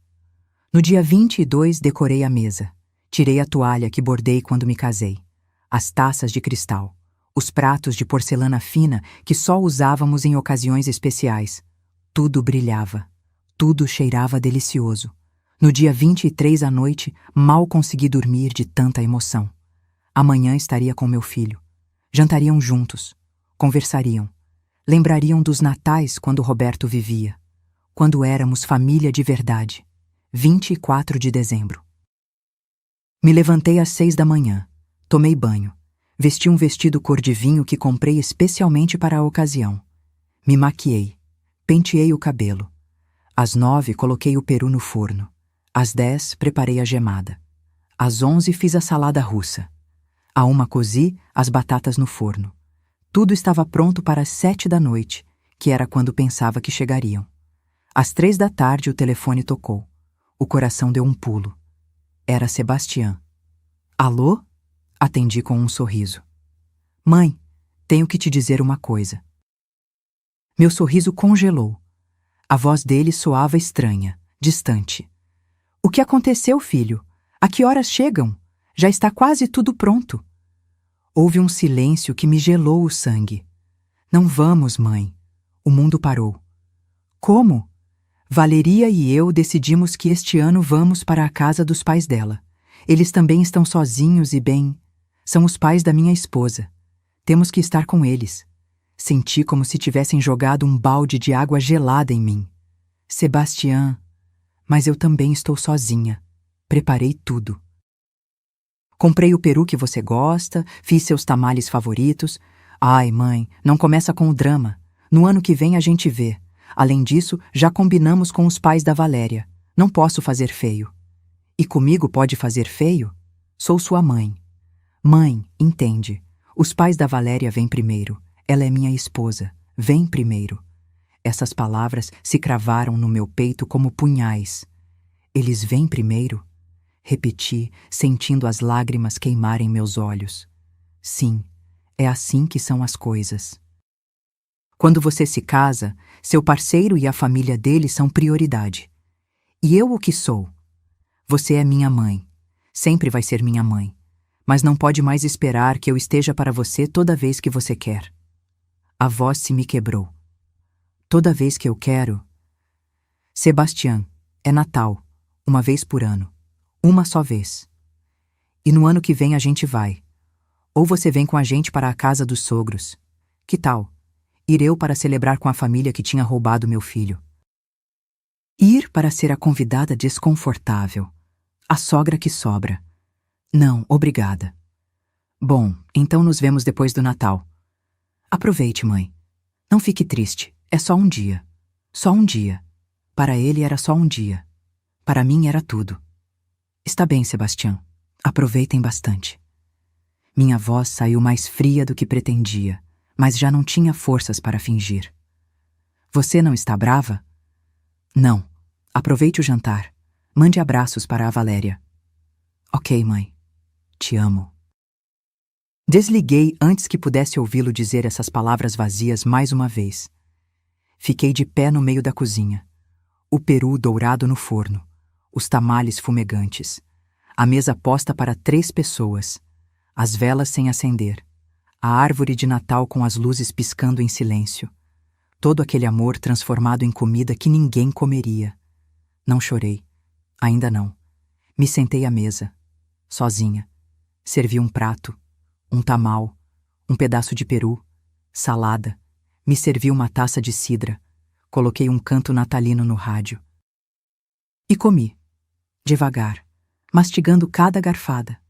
Speaker 1: No dia 22, decorei a mesa. Tirei a toalha que bordei quando me casei, as taças de cristal, os pratos de porcelana fina que só usávamos em ocasiões especiais. Tudo brilhava, tudo cheirava delicioso. No dia 23 à noite, mal consegui dormir de tanta emoção. Amanhã estaria com meu filho. Jantariam juntos, conversariam, lembrariam dos natais quando Roberto vivia, quando éramos família de verdade. 24 de dezembro. Me levantei às 6 da manhã, tomei banho, vesti um vestido cor de vinho que comprei especialmente para a ocasião. Me maquiei, penteei o cabelo. Às 9 coloquei o peru no forno. Às 10 preparei a gemada. Às 11 fiz a salada russa. À 1 cozi as batatas no forno. Tudo estava pronto para as 7 da noite, que era quando pensava que chegariam. Às 3 da tarde o telefone tocou. O coração deu um pulo. Era Sebastian. Alô? Atendi com um sorriso. Mãe, tenho que te dizer uma coisa. Meu sorriso congelou. A voz dele soava estranha, distante. O que aconteceu, filho? A que horas chegam? Já está quase tudo pronto. Houve um silêncio que me gelou o sangue. Não vamos, mãe. O mundo parou. Como? Valeria e eu decidimos que este ano vamos para a casa dos pais dela. Eles também estão sozinhos e bem... São os pais da minha esposa. Temos que estar com eles. Senti como se tivessem jogado um balde de água gelada em mim. Sebastian, mas eu também estou sozinha. Preparei tudo. Comprei o peru que você gosta, fiz seus tamales favoritos. Ai, mãe, não começa com o drama. No ano que vem a gente vê. Além disso, já combinamos com os pais da Valéria. Não posso fazer feio. E comigo pode fazer feio? Sou sua mãe. Mãe, entende. Os pais da Valéria vêm primeiro. Ela é minha esposa. Vem primeiro. Essas palavras se cravaram no meu peito como punhais. Eles vêm primeiro? Repeti, sentindo as lágrimas queimarem meus olhos. Sim, é assim que são as coisas. Quando você se casa, seu parceiro e a família dele são prioridade. E eu o que sou? Você é minha mãe. Sempre vai ser minha mãe. Mas não pode mais esperar que eu esteja para você toda vez que você quer. A voz se me quebrou. Toda vez que eu quero... Sebastian, é Natal, uma vez por ano. Uma só vez. E no ano que vem a gente vai. Ou você vem com a gente para a casa dos sogros. Que tal? Ir eu para celebrar com a família que tinha roubado meu filho. Ir para ser a convidada desconfortável. A sogra que sobra. Não, obrigada. Bom, então nos vemos depois do Natal. Aproveite, mãe. Não fique triste. É só um dia. Só um dia. Para ele era só um dia. Para mim era tudo. Está bem, Sebastian. Aproveitem bastante. Minha voz saiu mais fria do que pretendia, mas já não tinha forças para fingir. Você não está brava? Não. Aproveite o jantar. Mande abraços para a Valéria. Ok, mãe. Te amo. Desliguei antes que pudesse ouvi-lo dizer essas palavras vazias mais uma vez. Fiquei de pé no meio da cozinha. O peru dourado no forno. Os tamales fumegantes. A mesa posta para 3 pessoas. As velas sem acender. A árvore de Natal com as luzes piscando em silêncio. Todo aquele amor transformado em comida que ninguém comeria. Não chorei. Ainda não. Me sentei à mesa, sozinha. Servi um prato, um tamal, um pedaço de peru, salada. Me servi uma taça de cidra. Coloquei um canto natalino no rádio. E comi, devagar, mastigando cada garfada,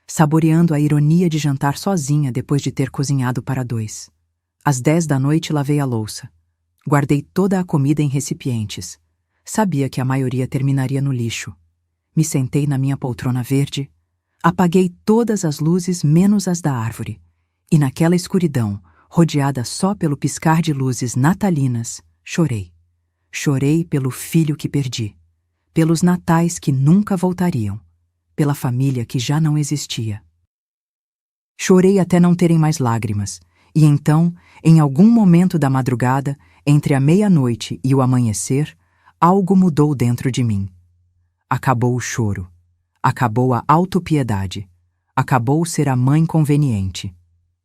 Speaker 1: saboreando a ironia de jantar sozinha depois de ter cozinhado para 2. Às 10 da noite lavei a louça. Guardei toda a comida em recipientes. Sabia que a maioria terminaria no lixo. Me sentei na minha poltrona verde, apaguei todas as luzes menos as da árvore, e naquela escuridão, rodeada só pelo piscar de luzes natalinas, chorei. Chorei pelo filho que perdi, pelos natais que nunca voltariam, pela família que já não existia. Chorei até não terem mais lágrimas, e então, em algum momento da madrugada, entre a meia-noite e o amanhecer, algo mudou dentro de mim. Acabou o choro. Acabou a autopiedade. Acabou ser a mãe conveniente.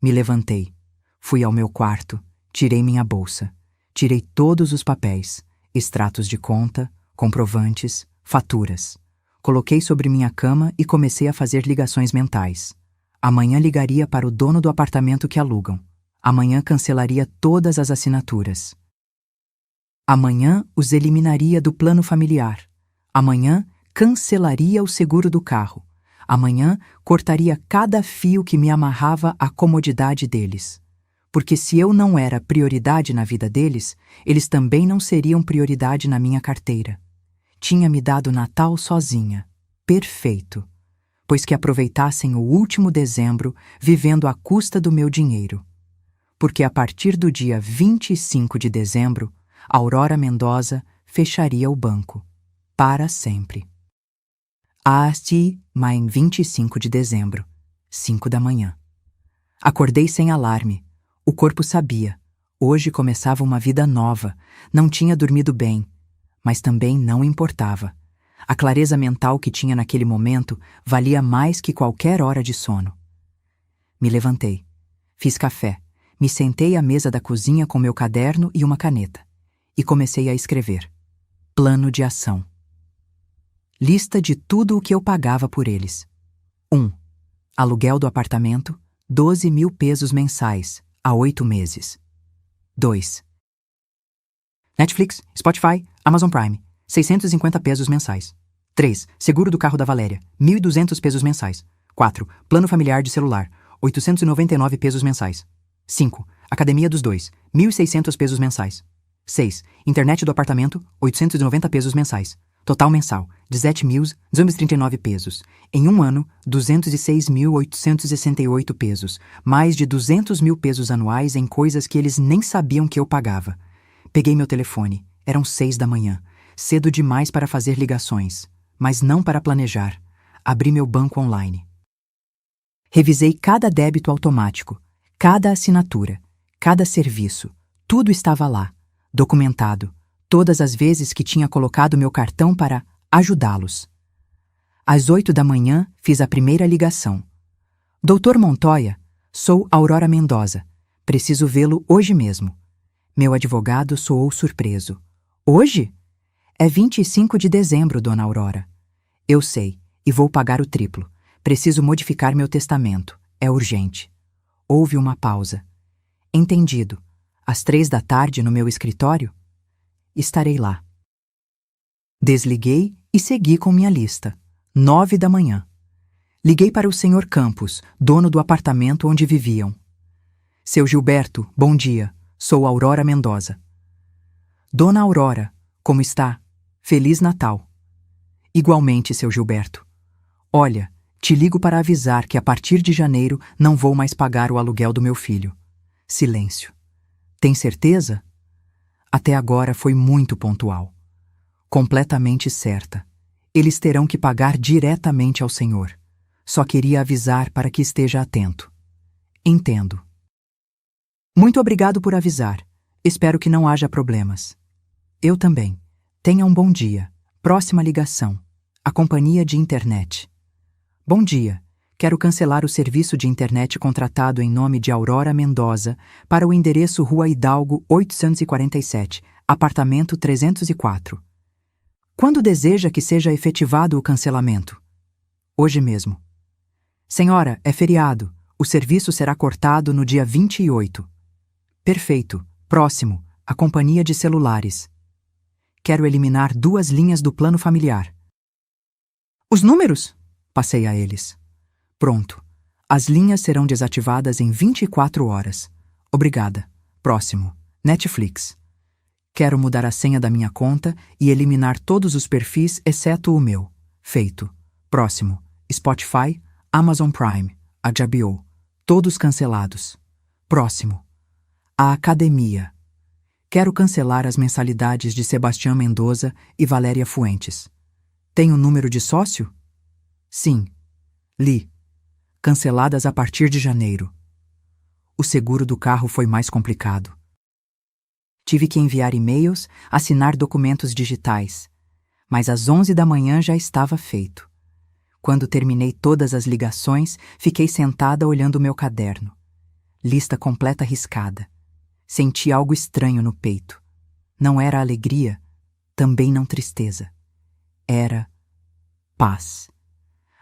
Speaker 1: Me levantei. Fui ao meu quarto. Tirei minha bolsa. Tirei todos os papéis, extratos de conta, comprovantes, faturas. Coloquei sobre minha cama e comecei a fazer ligações mentais. Amanhã ligaria para o dono do apartamento que alugam. Amanhã cancelaria todas as assinaturas. Amanhã os eliminaria do plano familiar. Amanhã cancelaria o seguro do carro. Amanhã cortaria cada fio que me amarrava à comodidade deles. Porque se eu não era prioridade na vida deles, eles também não seriam prioridade na minha carteira. Tinha me dado Natal sozinha. Perfeito. Pois que aproveitassem o último dezembro vivendo à custa do meu dinheiro. Porque a partir do dia 25 de dezembro, Aurora Mendoza fecharia o banco. Para sempre. Asti, mas em 25 de dezembro, 5 da manhã. Acordei sem alarme. O corpo sabia. Hoje começava uma vida nova. Não tinha dormido bem. Mas também não importava. A clareza mental que tinha naquele momento valia mais que qualquer hora de sono. Me levantei. Fiz café. Me sentei à mesa da cozinha com meu caderno e uma caneta. E comecei a escrever. Plano de ação. Lista de tudo o que eu pagava por eles. 1. Aluguel do apartamento, 12 mil pesos mensais, há 8 meses. 2. Netflix, Spotify, Amazon Prime, 650 pesos mensais. 3. Seguro do carro da Valéria, 1.200 pesos mensais. 4. Plano familiar de celular, 899 pesos mensais. 5. Academia dos dois, 1.600 pesos mensais. 6. Internet do apartamento, 890 pesos mensais. Total mensal, 17.239 pesos. Em um ano, 206.868 pesos. Mais de 200 mil pesos anuais em coisas que eles nem sabiam que eu pagava. Peguei meu telefone. Eram 6 da manhã. Cedo demais para fazer ligações. Mas não para planejar. Abri meu banco online. Revisei cada débito automático, cada assinatura, cada serviço. Tudo estava lá, documentado. Todas as vezes que tinha colocado meu cartão para ajudá-los. Às 8 da manhã, fiz a primeira ligação. Doutor Montoya, sou Aurora Mendoza. Preciso vê-lo hoje mesmo. Meu advogado soou surpreso. Hoje? É 25 de dezembro, dona Aurora. Eu sei, e vou pagar o triplo. Preciso modificar meu testamento. É urgente. Houve uma pausa. Entendido. Às 3 da tarde no meu escritório? Estarei lá. Desliguei e segui com minha lista. 9 da manhã. Liguei para o Sr. Campos, dono do apartamento onde viviam. Seu Gilberto, bom dia. Sou Aurora Mendoza. Dona Aurora, como está? Feliz Natal. Igualmente, seu Gilberto. Olha, te ligo para avisar que a partir de janeiro não vou mais pagar o aluguel do meu filho. Silêncio. Tem certeza? Até agora foi muito pontual. Completamente certa. Eles terão que pagar diretamente ao senhor. Só queria avisar para que esteja atento. Entendo. Muito obrigado por avisar. Espero que não haja problemas. Eu também. Tenha um bom dia. Próxima ligação. A companhia de internet. Bom dia. Quero cancelar o serviço de internet contratado em nome de Aurora Mendoza para o endereço Rua Hidalgo 847, apartamento 304. Quando deseja que seja efetivado o cancelamento? Hoje mesmo. Senhora, é feriado. O serviço será cortado no dia 28. Perfeito. Próximo. A companhia de celulares. Quero eliminar 2 linhas do plano familiar. Os números? Passei a eles. Pronto. As linhas serão desativadas em 24 horas. Obrigada. Próximo. Netflix. Quero mudar a senha da minha conta e eliminar todos os perfis exceto o meu. Feito. Próximo. Spotify, Amazon Prime, HBO. Todos cancelados. Próximo. A academia. Quero cancelar as mensalidades de Sebastião Mendoza e Valéria Fuentes. Tem o número de sócio? Sim. Li. Canceladas a partir de janeiro. O seguro do carro foi mais complicado. Tive que enviar e-mails, assinar documentos digitais. Mas às 11 da manhã já estava feito. Quando terminei todas as ligações, fiquei sentada olhando o meu caderno. Lista completa riscada. Senti algo estranho no peito. Não era alegria, também não tristeza. Era paz.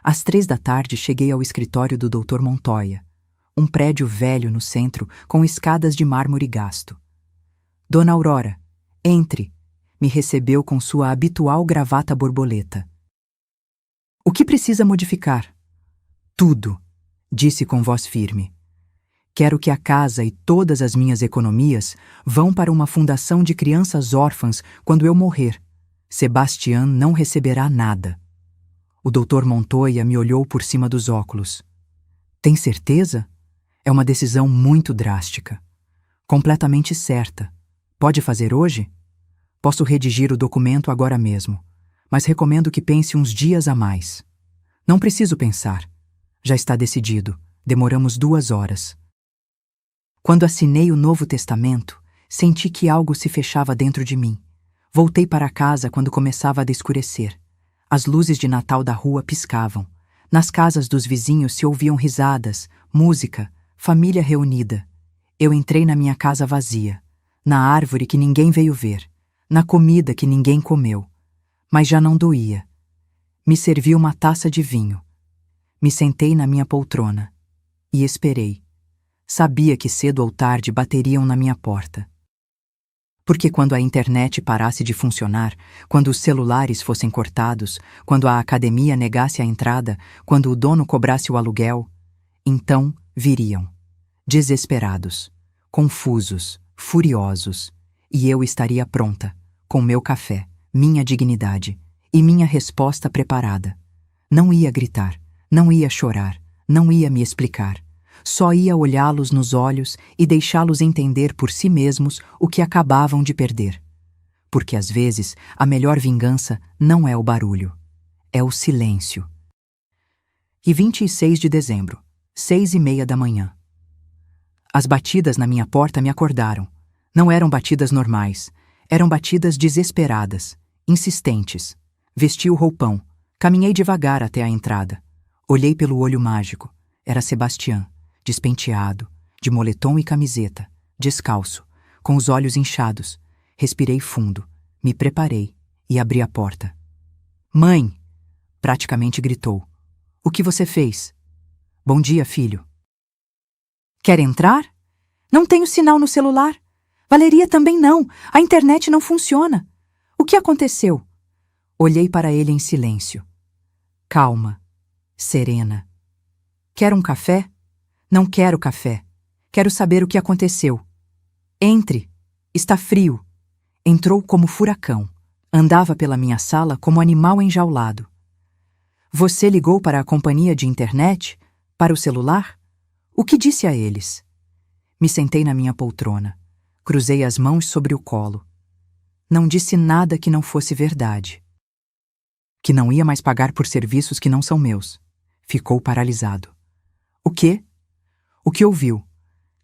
Speaker 1: Às 3 da tarde cheguei ao escritório do Dr. Montoya, um prédio velho no centro com escadas de mármore gasto. Dona Aurora, entre, me recebeu com sua habitual gravata borboleta. O que precisa modificar? Tudo, disse com voz firme. Quero que a casa e todas as minhas economias vão para uma fundação de crianças órfãs quando eu morrer. Sebastião não receberá nada. O Dr. Montoya me olhou por cima dos óculos. Tem certeza? É uma decisão muito drástica. Completamente certa. Pode fazer hoje? Posso redigir o documento agora mesmo, mas recomendo que pense uns dias a mais. Não preciso pensar. Já está decidido. Demoramos 2 horas. Quando assinei o Novo Testamento, senti que algo se fechava dentro de mim. Voltei para casa quando começava a escurecer. As luzes de Natal da rua piscavam. Nas casas dos vizinhos se ouviam risadas, música, família reunida. Eu entrei na minha casa vazia, na árvore que ninguém veio ver, na comida que ninguém comeu. Mas já não doía. Me servi uma taça de vinho. Me sentei na minha poltrona e esperei. Sabia que cedo ou tarde bateriam na minha porta. Porque quando a internet parasse de funcionar, quando os celulares fossem cortados, quando a academia negasse a entrada, quando o dono cobrasse o aluguel, então viriam, desesperados, confusos, furiosos, e eu estaria pronta, com meu café, minha dignidade e minha resposta preparada. Não ia gritar, não ia chorar, não ia me explicar. Só ia olhá-los nos olhos e deixá-los entender por si mesmos o que acabavam de perder. Porque às vezes a melhor vingança não é o barulho, é o silêncio. E 26 de dezembro, 6h30 da manhã. As batidas na minha porta me acordaram. Não eram batidas normais, eram batidas desesperadas, insistentes. Vesti o roupão, caminhei devagar até a entrada. Olhei pelo olho mágico. Era Sebastião. Despenteado, de moletom e camiseta, descalço, com os olhos inchados. Respirei fundo, me preparei e abri a porta. Mãe! Praticamente gritou. O que você fez? Bom dia, filho. Quer entrar? Não tenho sinal no celular. Valeria também não. A internet não funciona. O que aconteceu? Olhei para ele em silêncio. Calma, serena. Quer um café? Não quero café. Quero saber o que aconteceu. Entre. Está frio. Entrou como furacão. Andava pela minha sala como animal enjaulado. Você ligou para a companhia de internet? Para o celular? O que disse a eles? Me sentei na minha poltrona. Cruzei as mãos sobre o colo. Não disse nada que não fosse verdade. Que não ia mais pagar por serviços que não são meus. Ficou paralisado. O quê? O que ouviu?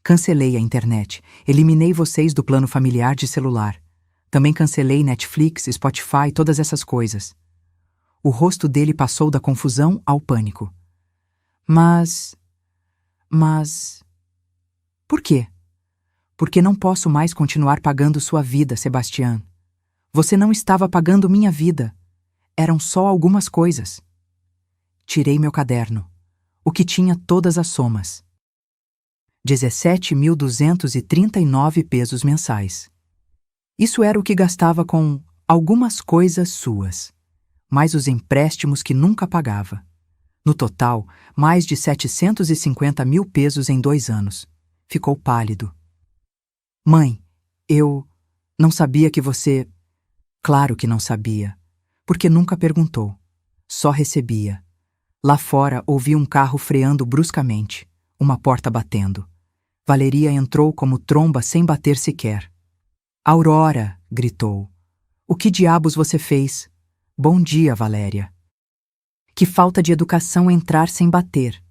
Speaker 1: Cancelei a internet. Eliminei vocês do plano familiar de celular. Também cancelei Netflix, Spotify, todas essas coisas. O rosto dele passou da confusão ao pânico. Mas... Por quê? Porque não posso mais continuar pagando sua vida, Sebastião. Você não estava pagando minha vida. eram só algumas coisas. Tirei meu caderno, o que tinha todas as somas. 17.239 pesos mensais. Isso era o que gastava com algumas coisas suas, mais os empréstimos que nunca pagava. No total, mais de 750 mil pesos em 2 anos. Ficou pálido. Mãe, eu não sabia que você... Claro que não sabia, porque nunca perguntou. Só recebia. Lá fora ouvi um carro freando bruscamente, uma porta batendo. Valeria entrou como tromba sem bater sequer. Aurora, gritou. O que diabos você fez? Bom dia, Valéria. Que falta de educação entrar sem bater.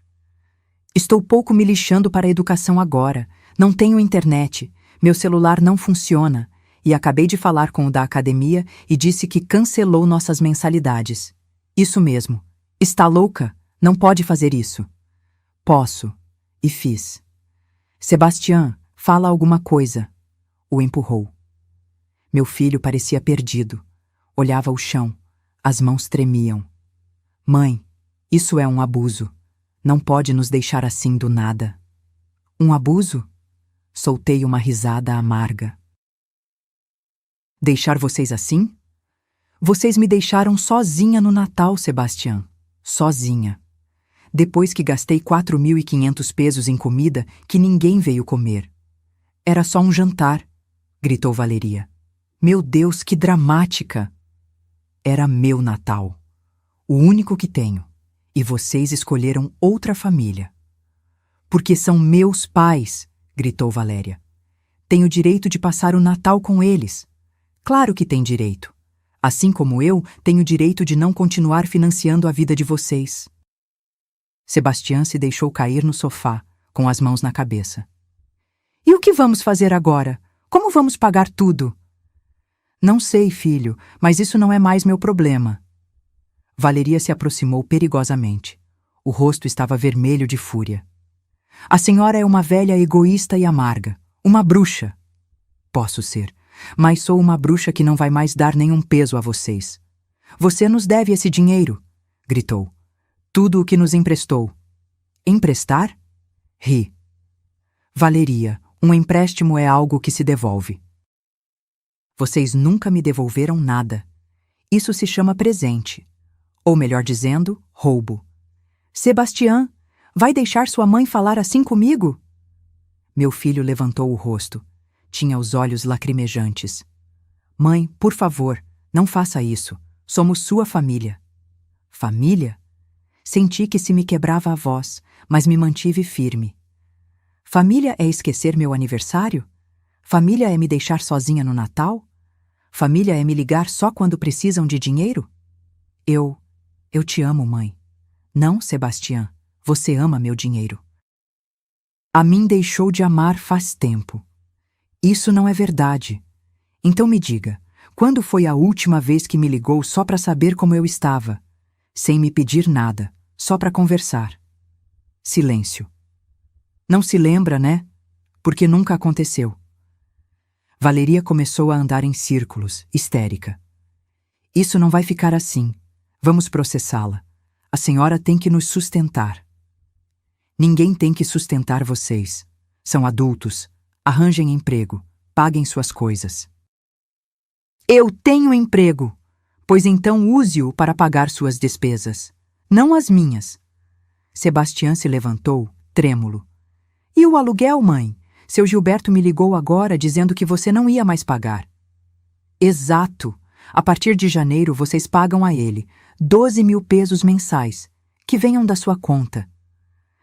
Speaker 1: Estou pouco me lixando para a educação agora. Não tenho internet, meu celular não funciona e acabei de falar com o da academia e disse que cancelou nossas mensalidades. Isso mesmo. Está louca? Não pode fazer isso. Posso. E fiz. Sebastião, fala alguma coisa. O empurrou. Meu filho parecia perdido. Olhava o chão. As mãos tremiam. Mãe, isso é um abuso. Não pode nos deixar assim do nada. Um abuso? Soltei uma risada amarga. Deixar vocês assim? Vocês me deixaram sozinha no Natal, Sebastião. Sozinha. Depois que gastei 4.500 pesos em comida que ninguém veio comer. Era só um jantar, gritou Valeria. Meu Deus, que dramática! Era meu Natal. O único que tenho. E vocês escolheram outra família. Porque são meus pais, gritou Valéria. Tenho direito de passar o Natal com eles. Claro que tem direito. Assim como eu tenho direito de não continuar financiando a vida de vocês. Sebastião se deixou cair no sofá, com as mãos na cabeça. E o que vamos fazer agora? Como vamos pagar tudo? Não sei, filho, mas isso não é mais meu problema. Valeria se aproximou perigosamente. O rosto estava vermelho de fúria. A senhora é uma velha egoísta e amarga. Uma bruxa. Posso ser, mas sou uma bruxa que não vai mais dar nenhum peso a vocês. Você nos deve esse dinheiro, gritou. Tudo o que nos emprestou. Emprestar? Ri. Valeria, um empréstimo é algo que se devolve. Vocês nunca me devolveram nada. Isso se chama presente. Ou melhor dizendo, roubo. Sebastião, vai deixar sua mãe falar assim comigo? Meu filho levantou o rosto. Tinha os olhos lacrimejantes. Mãe, por favor, não faça isso. Somos sua família. Família? Senti que se me quebrava a voz, mas me mantive firme. Família é esquecer meu aniversário? Família é me deixar sozinha no Natal? Família é me ligar só quando precisam de dinheiro? Eu te amo, mãe. Não, Sebastião, você ama meu dinheiro. A mim deixou de amar faz tempo. Isso não é verdade. Então me diga, quando foi a última vez que me ligou só para saber como eu estava? Sem me pedir nada, só para conversar. Silêncio. Não se lembra, né? Porque nunca aconteceu. Valeria começou a andar em círculos, histérica. Isso não vai ficar assim. Vamos processá-la. A senhora tem que nos sustentar. Ninguém tem que sustentar vocês. São adultos. Arranjem emprego. Paguem suas coisas. Eu tenho emprego. Pois então use-o para pagar suas despesas. Não as minhas. Sebastião se levantou, trêmulo. E o aluguel, mãe? Seu Gilberto me ligou agora dizendo que você não ia mais pagar. Exato. A partir de janeiro vocês pagam a ele 12.000 pesos mensais, que venham da sua conta.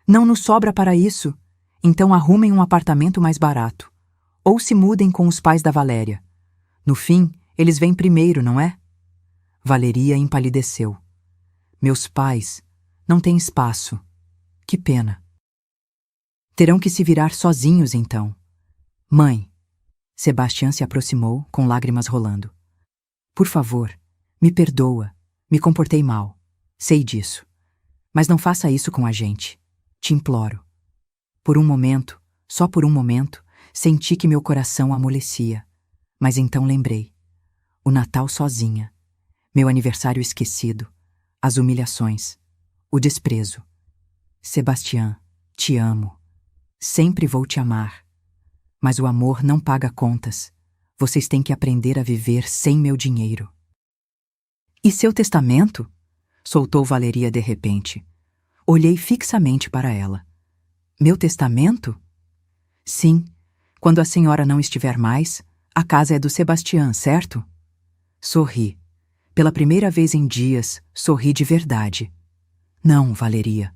Speaker 1: Não nos sobra para isso? Então arrumem um apartamento mais barato. Ou se mudem com os pais da Valéria. No fim, eles vêm primeiro, não é? Valeria empalideceu. Meus pais não têm espaço. Que pena. Terão que se virar sozinhos, então. Mãe. Sebastião se aproximou, com lágrimas rolando. Por favor, me perdoa. Me comportei mal. Sei disso. Mas não faça isso com a gente. Te imploro. Por um momento, só por um momento, senti que meu coração amolecia. Mas então lembrei. O Natal sozinha. Meu aniversário esquecido, as humilhações, o desprezo. Sebastião, te amo. Sempre vou te amar. Mas o amor não paga contas. Vocês têm que aprender a viver sem meu dinheiro. E seu testamento? Soltou Valeria de repente. Olhei fixamente para ela. Meu testamento? Sim, quando a senhora não estiver mais, a casa é do Sebastião, certo? Sorri. Pela primeira vez em dias, sorri de verdade. Não, Valeria.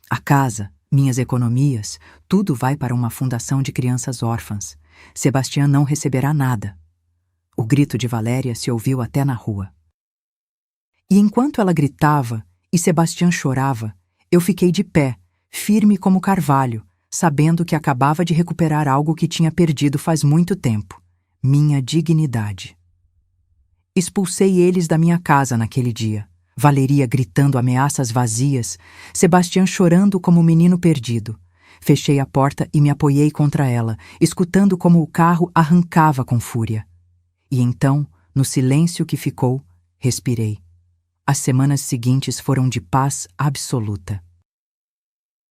Speaker 1: A casa, minhas economias, tudo vai para uma fundação de crianças órfãs. Sebastião não receberá nada. O grito de Valéria se ouviu até na rua. E enquanto ela gritava e Sebastião chorava, eu fiquei de pé, firme como carvalho, sabendo que acabava de recuperar algo que tinha perdido faz muito tempo: minha dignidade. Expulsei eles da minha casa naquele dia. Valeria gritando ameaças vazias, Sebastião chorando como um menino perdido. Fechei a porta e me apoiei contra ela, escutando como o carro arrancava com fúria. E então, no silêncio que ficou, respirei. As semanas seguintes foram de paz absoluta.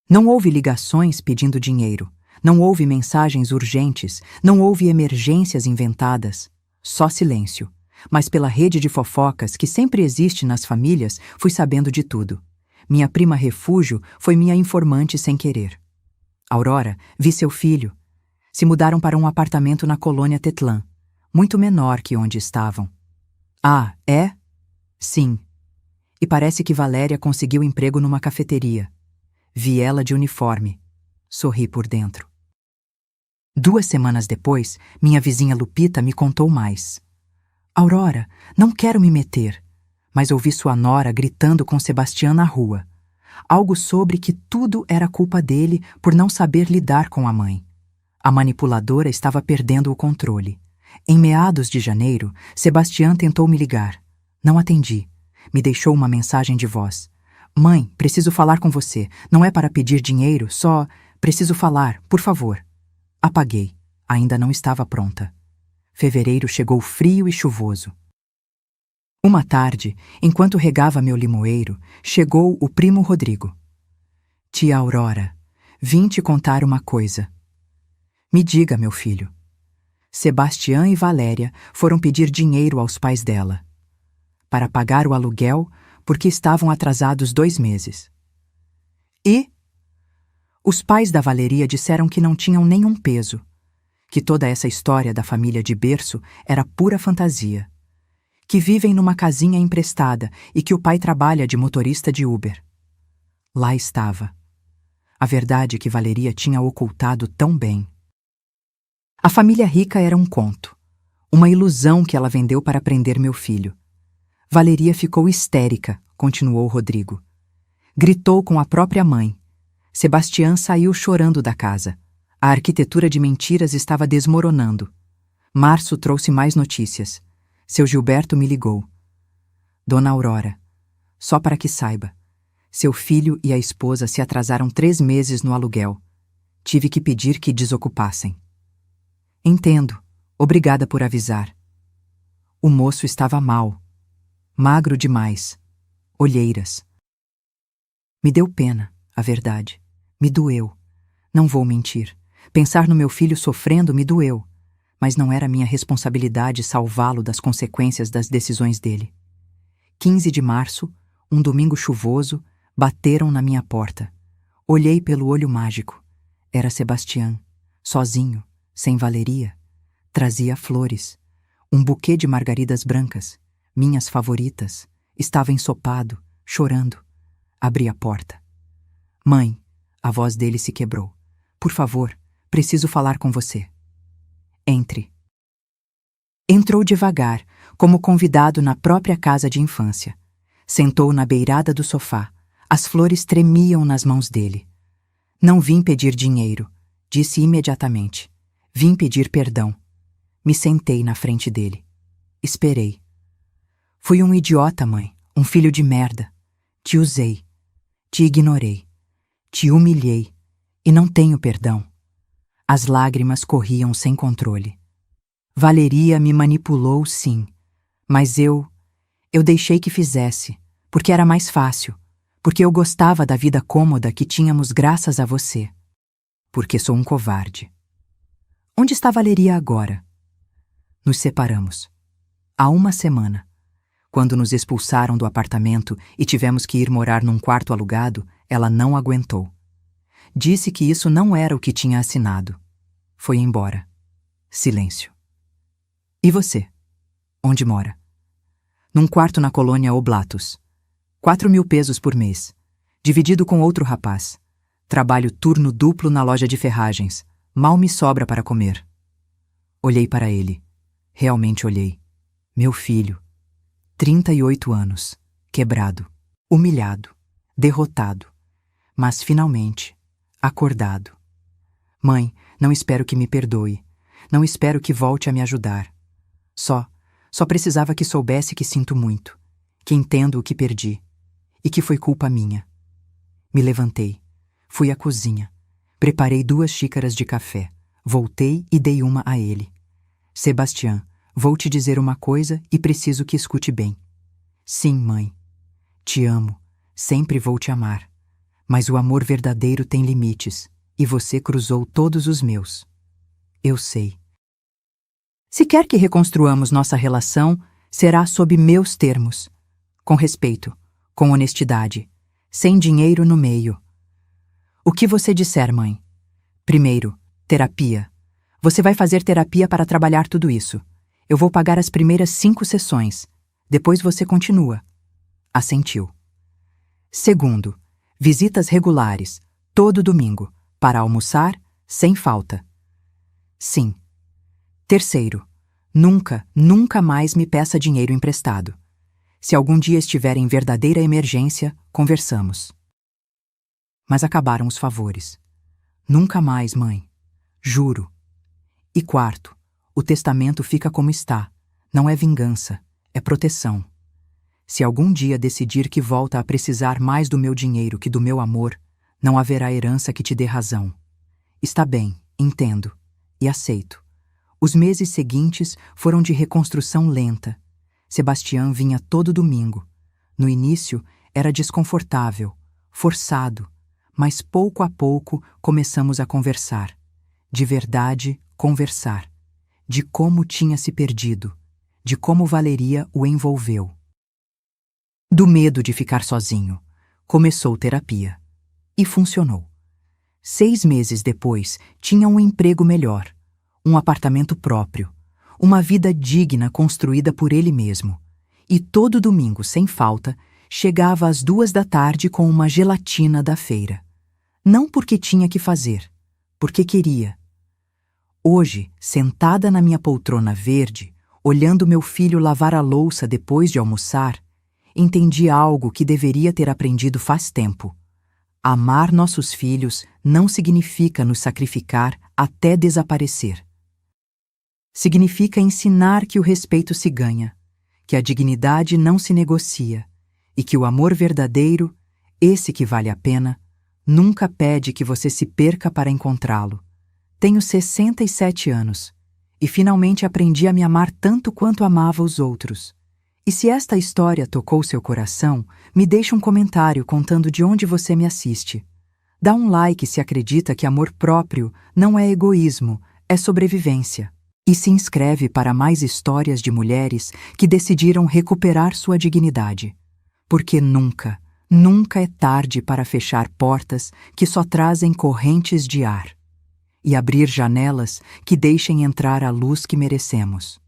Speaker 1: Não houve ligações pedindo dinheiro, não houve mensagens urgentes, não houve emergências inventadas. Só silêncio. Mas pela rede de fofocas que sempre existe nas famílias, fui sabendo de tudo. Minha prima refúgio foi minha informante sem querer. Aurora, vi seu filho. Se mudaram para um apartamento na colônia Tetlã, muito menor que onde estavam. Ah, é? Sim. E parece que Valéria conseguiu emprego numa cafeteria. Vi ela de uniforme. Sorri por dentro. 2 semanas depois, minha vizinha Lupita me contou mais. Aurora, não quero me meter, mas ouvi sua nora gritando com Sebastião na rua. Algo sobre que tudo era culpa dele por não saber lidar com a mãe. A manipuladora estava perdendo o controle. Em meados de janeiro, Sebastião tentou me ligar. Não atendi. Me deixou uma mensagem de voz. Mãe, preciso falar com você. Não é para pedir dinheiro, só preciso falar, por favor. Apaguei. Ainda não estava pronta. Fevereiro chegou frio e chuvoso. Uma tarde, enquanto regava meu limoeiro, chegou o primo Rodrigo. Tia Aurora, vim te contar uma coisa. Me diga, meu filho. Sebastião e Valéria foram pedir dinheiro aos pais dela. Para pagar o aluguel, porque estavam atrasados 2 meses. E? Os pais da Valeria disseram que não tinham nenhum peso, que toda essa história da família de berço era pura fantasia, que vivem numa casinha emprestada e que o pai trabalha de motorista de Uber. Lá estava. A verdade que Valeria tinha ocultado tão bem. A família rica era um conto, uma ilusão que ela vendeu para prender meu filho. Valeria ficou histérica, continuou Rodrigo. Gritou com a própria mãe. Sebastião saiu chorando da casa. A arquitetura de mentiras estava desmoronando. Março trouxe mais notícias. Seu Gilberto me ligou. Dona Aurora, só para que saiba, seu filho e a esposa se atrasaram 3 meses no aluguel. Tive que pedir que desocupassem. Entendo. Obrigada por avisar. O moço estava mal. Magro demais. Olheiras. Me deu pena, a verdade. Me doeu. Não vou mentir. Pensar no meu filho sofrendo me doeu, mas não era minha responsabilidade salvá-lo das consequências das decisões dele. 15 de março, um domingo chuvoso, bateram na minha porta. Olhei pelo olho mágico. Era Sebastião, sozinho, sem Valeria. Trazia flores. Um buquê de margaridas brancas, minhas favoritas. Estava ensopado, chorando. Abri a porta. Mãe, a voz dele se quebrou. Por favor, preciso falar com você. Entre. Entrou devagar, como convidado na própria casa de infância. Sentou na beirada do sofá. As flores tremiam nas mãos dele. Não vim pedir dinheiro, disse imediatamente. Vim pedir perdão. Me sentei na frente dele. Esperei. Fui um idiota, mãe, um filho de merda. Te usei. Te ignorei. Te humilhei. E não tenho perdão. As lágrimas corriam sem controle. Valeria me manipulou, sim, mas eu Eu deixei que fizesse, porque era mais fácil, porque eu gostava da vida cômoda que tínhamos graças a você. Porque sou um covarde. Onde está Valeria agora? Nos separamos. Há uma semana. Quando nos expulsaram do apartamento e tivemos que ir morar num quarto alugado, ela não aguentou. Disse que isso não era o que tinha assinado. Foi embora. Silêncio. E você? Onde mora? Num quarto na colônia Oblatos. 4.000 pesos por mês. Dividido com outro rapaz. Trabalho turno duplo na loja de ferragens. Mal me sobra para comer. Olhei para ele. Realmente olhei. Meu filho. 38 anos. Quebrado. Humilhado. Derrotado. Mas finalmente, acordado. Mãe, não espero que me perdoe. Não espero que volte a me ajudar. Só precisava que soubesse que sinto muito. Que entendo o que perdi. E que foi culpa minha. Me levantei. Fui à cozinha. Preparei 2 xícaras de café. Voltei e dei uma a ele. Sebastião, vou te dizer uma coisa e preciso que escute bem. Sim, mãe. Te amo. Sempre vou te amar. Mas o amor verdadeiro tem limites, e você cruzou todos os meus. Eu sei. Se quer que reconstruamos nossa relação, será sob meus termos. Com respeito, com honestidade, sem dinheiro no meio. O que você disser, mãe? Primeiro, terapia. Você vai fazer terapia para trabalhar tudo isso. Eu vou pagar as primeiras 5 sessões. Depois você continua. Assentiu. Segundo, visitas regulares, todo domingo, para almoçar, sem falta. Sim. Terceiro, nunca mais me peça dinheiro emprestado. Se algum dia estiver em verdadeira emergência, conversamos. Mas acabaram os favores. Nunca mais, mãe. Juro. E quarto, o testamento fica como está. Não é vingança, é proteção. Se algum dia decidir que volta a precisar mais do meu dinheiro que do meu amor, não haverá herança que te dê razão. Está bem, entendo. E aceito. Os meses seguintes foram de reconstrução lenta. Sebastião vinha todo domingo. No início, era desconfortável, forçado, mas pouco a pouco começamos a conversar. De verdade, conversar. De como tinha se perdido. De como Valeria o envolveu. Do medo de ficar sozinho, começou terapia. E funcionou. 6 meses depois, tinha um emprego melhor, um apartamento próprio, uma vida digna construída por ele mesmo. E todo domingo, sem falta, chegava às 2 da tarde com uma gelatina da feira. Não porque tinha que fazer, porque queria. Hoje, sentada na minha poltrona verde, olhando meu filho lavar a louça depois de almoçar, entendi algo que deveria ter aprendido faz tempo. Amar nossos filhos não significa nos sacrificar até desaparecer. Significa ensinar que o respeito se ganha, que a dignidade não se negocia e que o amor verdadeiro, esse que vale a pena, nunca pede que você se perca para encontrá-lo. Tenho 67 anos e finalmente aprendi a me amar tanto quanto amava os outros. E se esta história tocou seu coração, me deixe um comentário contando de onde você me assiste. Dá um like se acredita que amor próprio não é egoísmo, é sobrevivência. E se inscreve para mais histórias de mulheres que decidiram recuperar sua dignidade. Porque nunca é tarde para fechar portas que só trazem correntes de ar. E abrir janelas que deixem entrar a luz que merecemos.